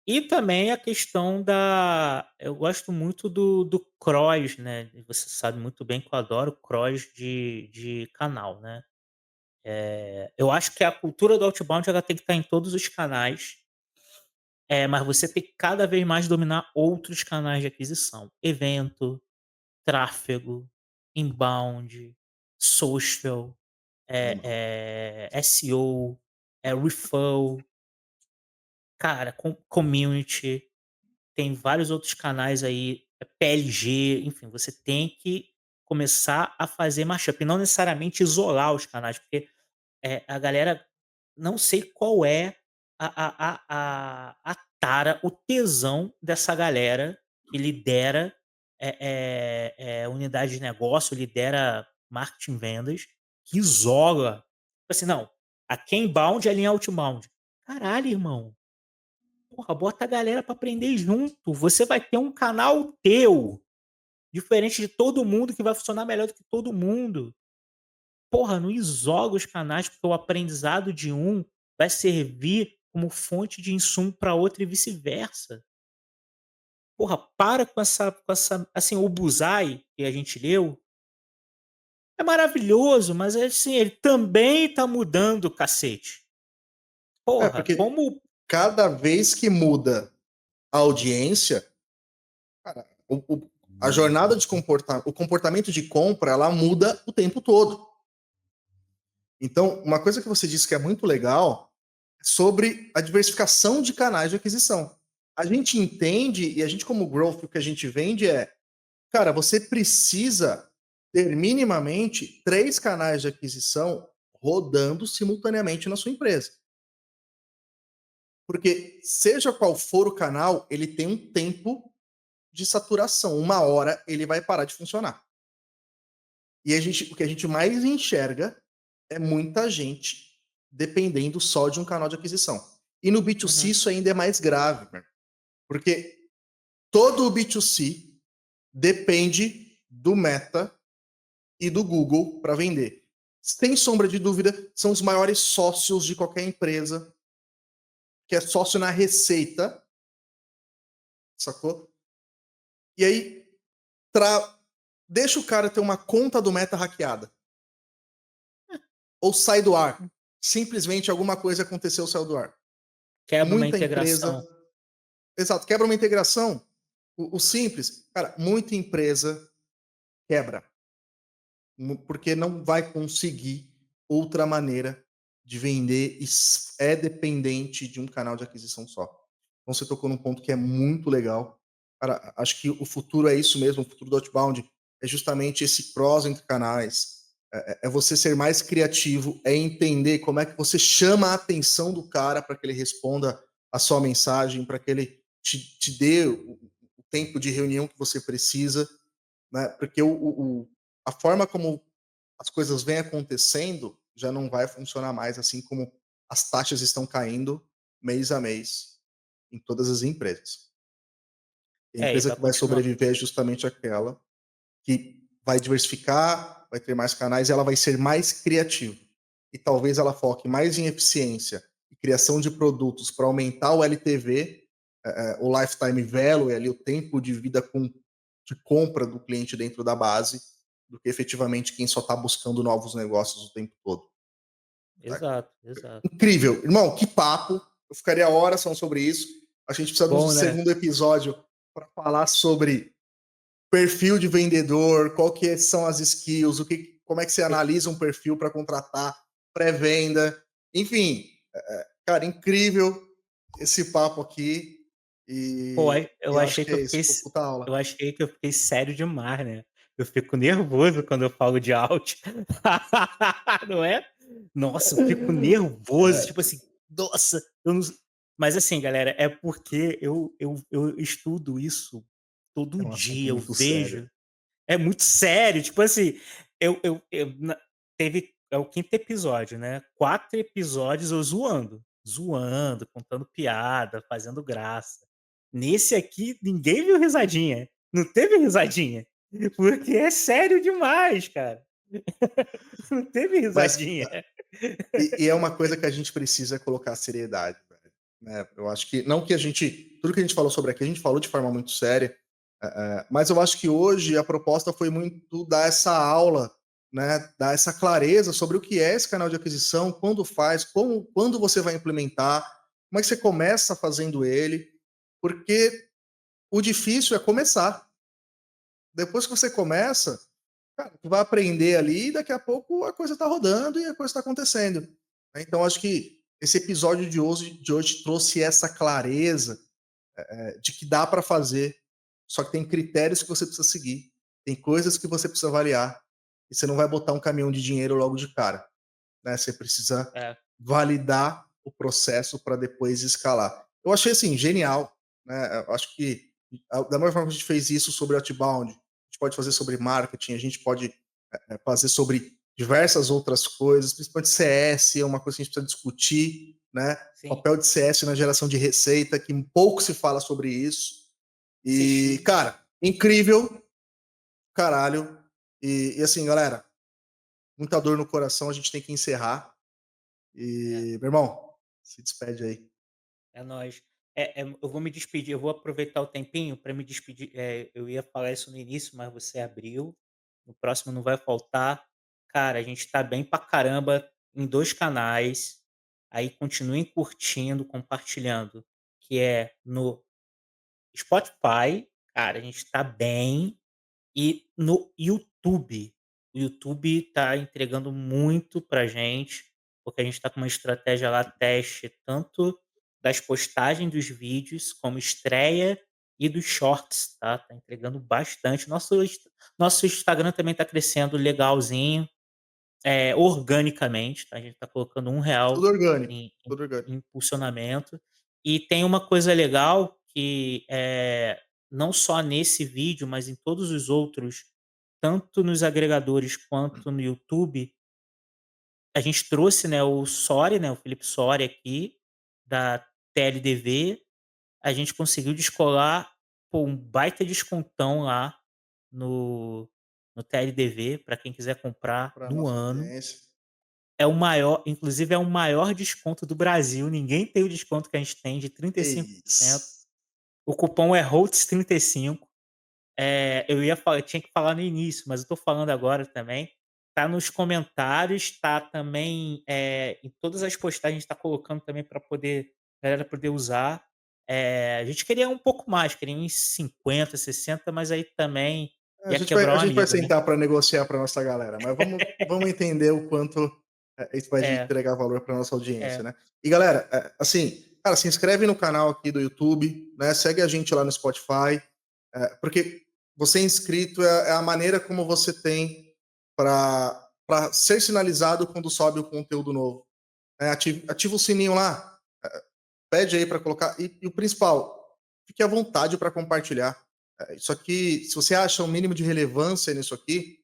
E também a questão da eu gosto muito do cross, né, e você sabe muito bem que eu adoro cross de canal, né. Eu acho que a cultura do outbound ela tem que estar em todos os canais, mas você tem que cada vez mais dominar outros canais de aquisição. Evento, tráfego, inbound, social, Animal. SEO, referral, cara, community, tem vários outros canais aí, PLG, enfim, você tem que começar a fazer mashup, e não necessariamente isolar os canais, porque a galera não sei qual é a tara, o tesão dessa galera que lidera, unidade de negócio, lidera marketing, vendas, que isola. Tipo assim: "Não, aqui é inbound, ali é outbound". Caralho, irmão, porra, bota a galera pra aprender junto, você vai ter um canal teu. diferente de todo mundo, que vai funcionar melhor do que todo mundo. Porra, não isola os canais, porque o aprendizado de um vai servir como fonte de insumo para outro e vice-versa. Porra, para com essa assim, o Busai, que a gente leu, é maravilhoso, mas, assim, ele também tá mudando o cacete. É, Porra, porque como cada vez que muda a audiência, cara, a jornada de o comportamento de compra, ela muda o tempo todo. Então, uma coisa que você disse que é muito legal é sobre a diversificação de canais de aquisição. A gente entende, e a gente, como growth, o que a gente vende é, cara, você precisa ter minimamente 3 canais de aquisição rodando simultaneamente na sua empresa. Porque, seja qual for o canal, ele tem um tempo de saturação. Uma hora ele vai parar de funcionar. E o que a gente mais enxerga é muita gente dependendo só de um canal de aquisição. E no B2C uhum, isso ainda é mais grave, né? Porque todo o B2C depende do Meta e do Google para vender. Sem sombra de dúvida, são os maiores sócios de qualquer empresa, que é sócio na receita, sacou? E aí, deixa o cara ter uma conta do Meta hackeada. Ou sai do ar. Simplesmente alguma coisa aconteceu, saiu do ar. quebra uma Muita empresa. integração. Exato, quebra uma integração. O simples, cara, muita empresa quebra. Porque não vai conseguir outra maneira de vender e é dependente de um canal de aquisição só. Então você tocou num ponto que é muito legal. Cara, acho que o futuro é isso mesmo, o futuro do outbound é justamente esse cross entre canais, é você ser mais criativo, é entender como é que você chama a atenção do cara para que ele responda a sua mensagem, para que ele te dê o tempo de reunião que você precisa, né? Porque a forma como as coisas vêm acontecendo já não vai funcionar mais, assim como as taxas estão caindo mês a mês em todas as empresas. E a É, e empresa vai que vai continuar. sobreviver é justamente aquela que vai diversificar, vai ter mais canais e ela vai ser mais criativa. E talvez ela foque mais em eficiência e criação de produtos para aumentar o LTV, o lifetime value, ali, o tempo de vida de compra do cliente dentro da base, do que efetivamente quem só está buscando novos negócios o tempo todo. Tá? Exato, exato. Incrível. Irmão, que papo. Eu ficaria horas falando sobre isso. A gente precisa de um Bom, né? segundo episódio para falar sobre perfil de vendedor, qual que são as skills, como é que você analisa um perfil para contratar, pré-venda, enfim, cara, incrível esse papo aqui Pô, e, aí eu eu acho achei que que eu é fiquei isso, s puta aula. eu achei que eu fiquei sério demais, né. Eu fico nervoso quando eu falo de out. Não é? Nossa, eu fico nervoso, tipo assim, nossa, eu não mas assim, galera, é porque eu estudo isso todo É um assunto dia, eu muito sério. vejo. É muito sério, tipo assim, eu na teve é o quinto episódio, né, 4 episódios eu zoando, contando piada, fazendo graça. Nesse aqui ninguém viu risadinha, não teve risadinha, porque é sério demais, cara. Não teve Mas risadinha. e é uma coisa que a gente precisa colocar seriedade, velho, né? Eu acho que não que a gente tudo que a gente falou sobre aqui, a gente falou de forma muito séria, mas eu acho que hoje a proposta foi muito dar essa aula, né, dar essa clareza sobre o que é esse canal de aquisição, quando faz, quando você vai implementar, como é que você começa fazendo ele, porque o difícil é começar. Depois que você começa, cara, tu vai aprender ali e daqui a pouco a coisa está rodando e a coisa está acontecendo. Então, acho que esse episódio de hoje trouxe essa clareza de que dá para fazer, só que tem critérios que você precisa seguir, tem coisas que você precisa avaliar, e você não vai botar um caminhão de dinheiro logo de cara, né? Você precisa É, validar o processo para depois escalar. Eu achei assim genial, né? Eu acho que da mesma forma que a gente fez isso sobre outbound, a gente pode fazer sobre marketing, a gente pode fazer sobre diversas outras coisas, principalmente CS, é uma coisa que a gente precisa discutir, né? O sim, papel de CS na geração de receita, que pouco se fala sobre isso. E, CX. cara, incrível. caralho. E assim, galera, muita dor no coração, a gente tem que encerrar. É, E, meu irmão, se despede aí. é nóis. Eu vou me despedir, eu vou aproveitar o tempinho para me despedir. Eu ia falar isso no início, mas você abriu. No próximo não vai faltar. Cara, a gente tá bem pra caramba em 2 canais. Aí continuem curtindo, compartilhando, que é no Spotify, cara, a gente tá bem. E no YouTube, o YouTube tá entregando muito pra gente, porque a gente tá com uma estratégia lá teste, tanto das postagens dos vídeos, como estreia e dos shorts, tá? Tá entregando bastante. Nosso Instagram também tá crescendo legalzinho, organicamente, tá? A gente tá colocando Tudo R$ 1 orgânico, em tudo orgânico. impulsionamento. E tem uma coisa legal que, não só nesse vídeo, mas em todos os outros, tanto nos agregadores quanto no YouTube, a gente trouxe, né, o Sory, né, o Felipe Sory aqui, da TLDV. A gente conseguiu descolar, pô, um baita descontão lá no no TLDV para quem quiser comprar Pra no nossa ano. audiência. É o maior, inclusive é o maior desconto do Brasil, ninguém tem o desconto que a gente tem de Que 35%. isso. O cupom é HOLTS35. Eu ia falar, eu tinha que falar no início, mas eu tô falando agora também. Tá nos comentários, tá também, em todas as postagens, tá colocando também para poder galera poder usar. A gente queria um pouco mais, queria uns 50, 60, mas aí também A ia gente vai quebrar a um gente vai amigo, né. sentar para negociar para nossa galera, mas vamos entender o quanto, isso vai É, entregar valor para nossa audiência, é, né. E galera, assim, cara, se inscreve no canal aqui do YouTube, né, segue a gente lá no Spotify, porque você inscrito é a maneira como você tem para ser sinalizado quando sobe o conteúdo novo, né. Ativa o sininho lá, pede aí para colocar e o principal, fique à vontade para compartilhar. Isso aqui, se você acha um mínimo de relevância nisso aqui,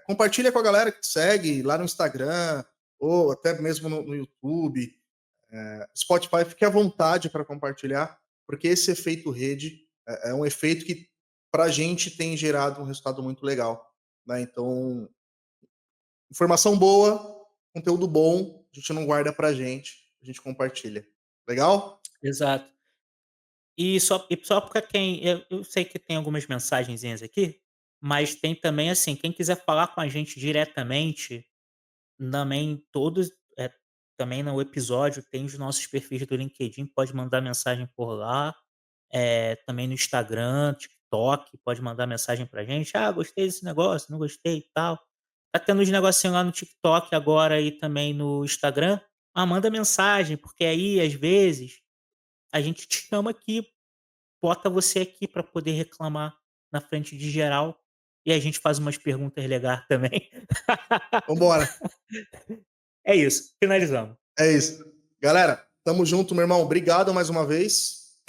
compartilha com a galera que te segue lá no Instagram ou até mesmo no YouTube, Spotify, fique à vontade para compartilhar, porque esse efeito rede é um efeito que para a gente tem gerado um resultado muito legal, né? Então, informação boa, conteúdo bom, a gente não guarda para a gente compartilha. Legal? exato. E só para quem eu sei que tem algumas mensagenzinhas aqui, mas tem também, assim, quem quiser falar com a gente diretamente, também todos, também no episódio tem os nossos perfis do LinkedIn, pode mandar mensagem por lá, também no Instagram, TikTok, pode mandar mensagem pra gente: "Ah, gostei desse negócio, não gostei e tal". Tá tendo uns negocinho lá no TikTok agora e também no Instagram. Ah, manda mensagem, porque aí, às vezes, a gente te chama aqui, bota você aqui para poder reclamar na frente de geral, e a gente faz umas perguntas legais também. Vambora. É isso, finalizamos. É isso. Galera, tamo junto, meu irmão. Obrigado mais uma vez.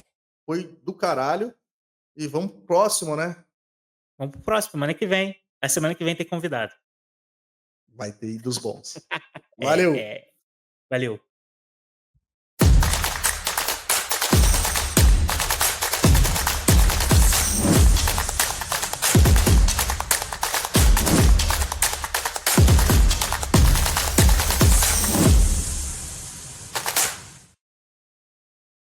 Foi do caralho. E vamos pro próximo, né? Vamos para o próximo, semana que vem. A semana que vem tem convidado. Vai ter dos bons. É, Valeu! valeu.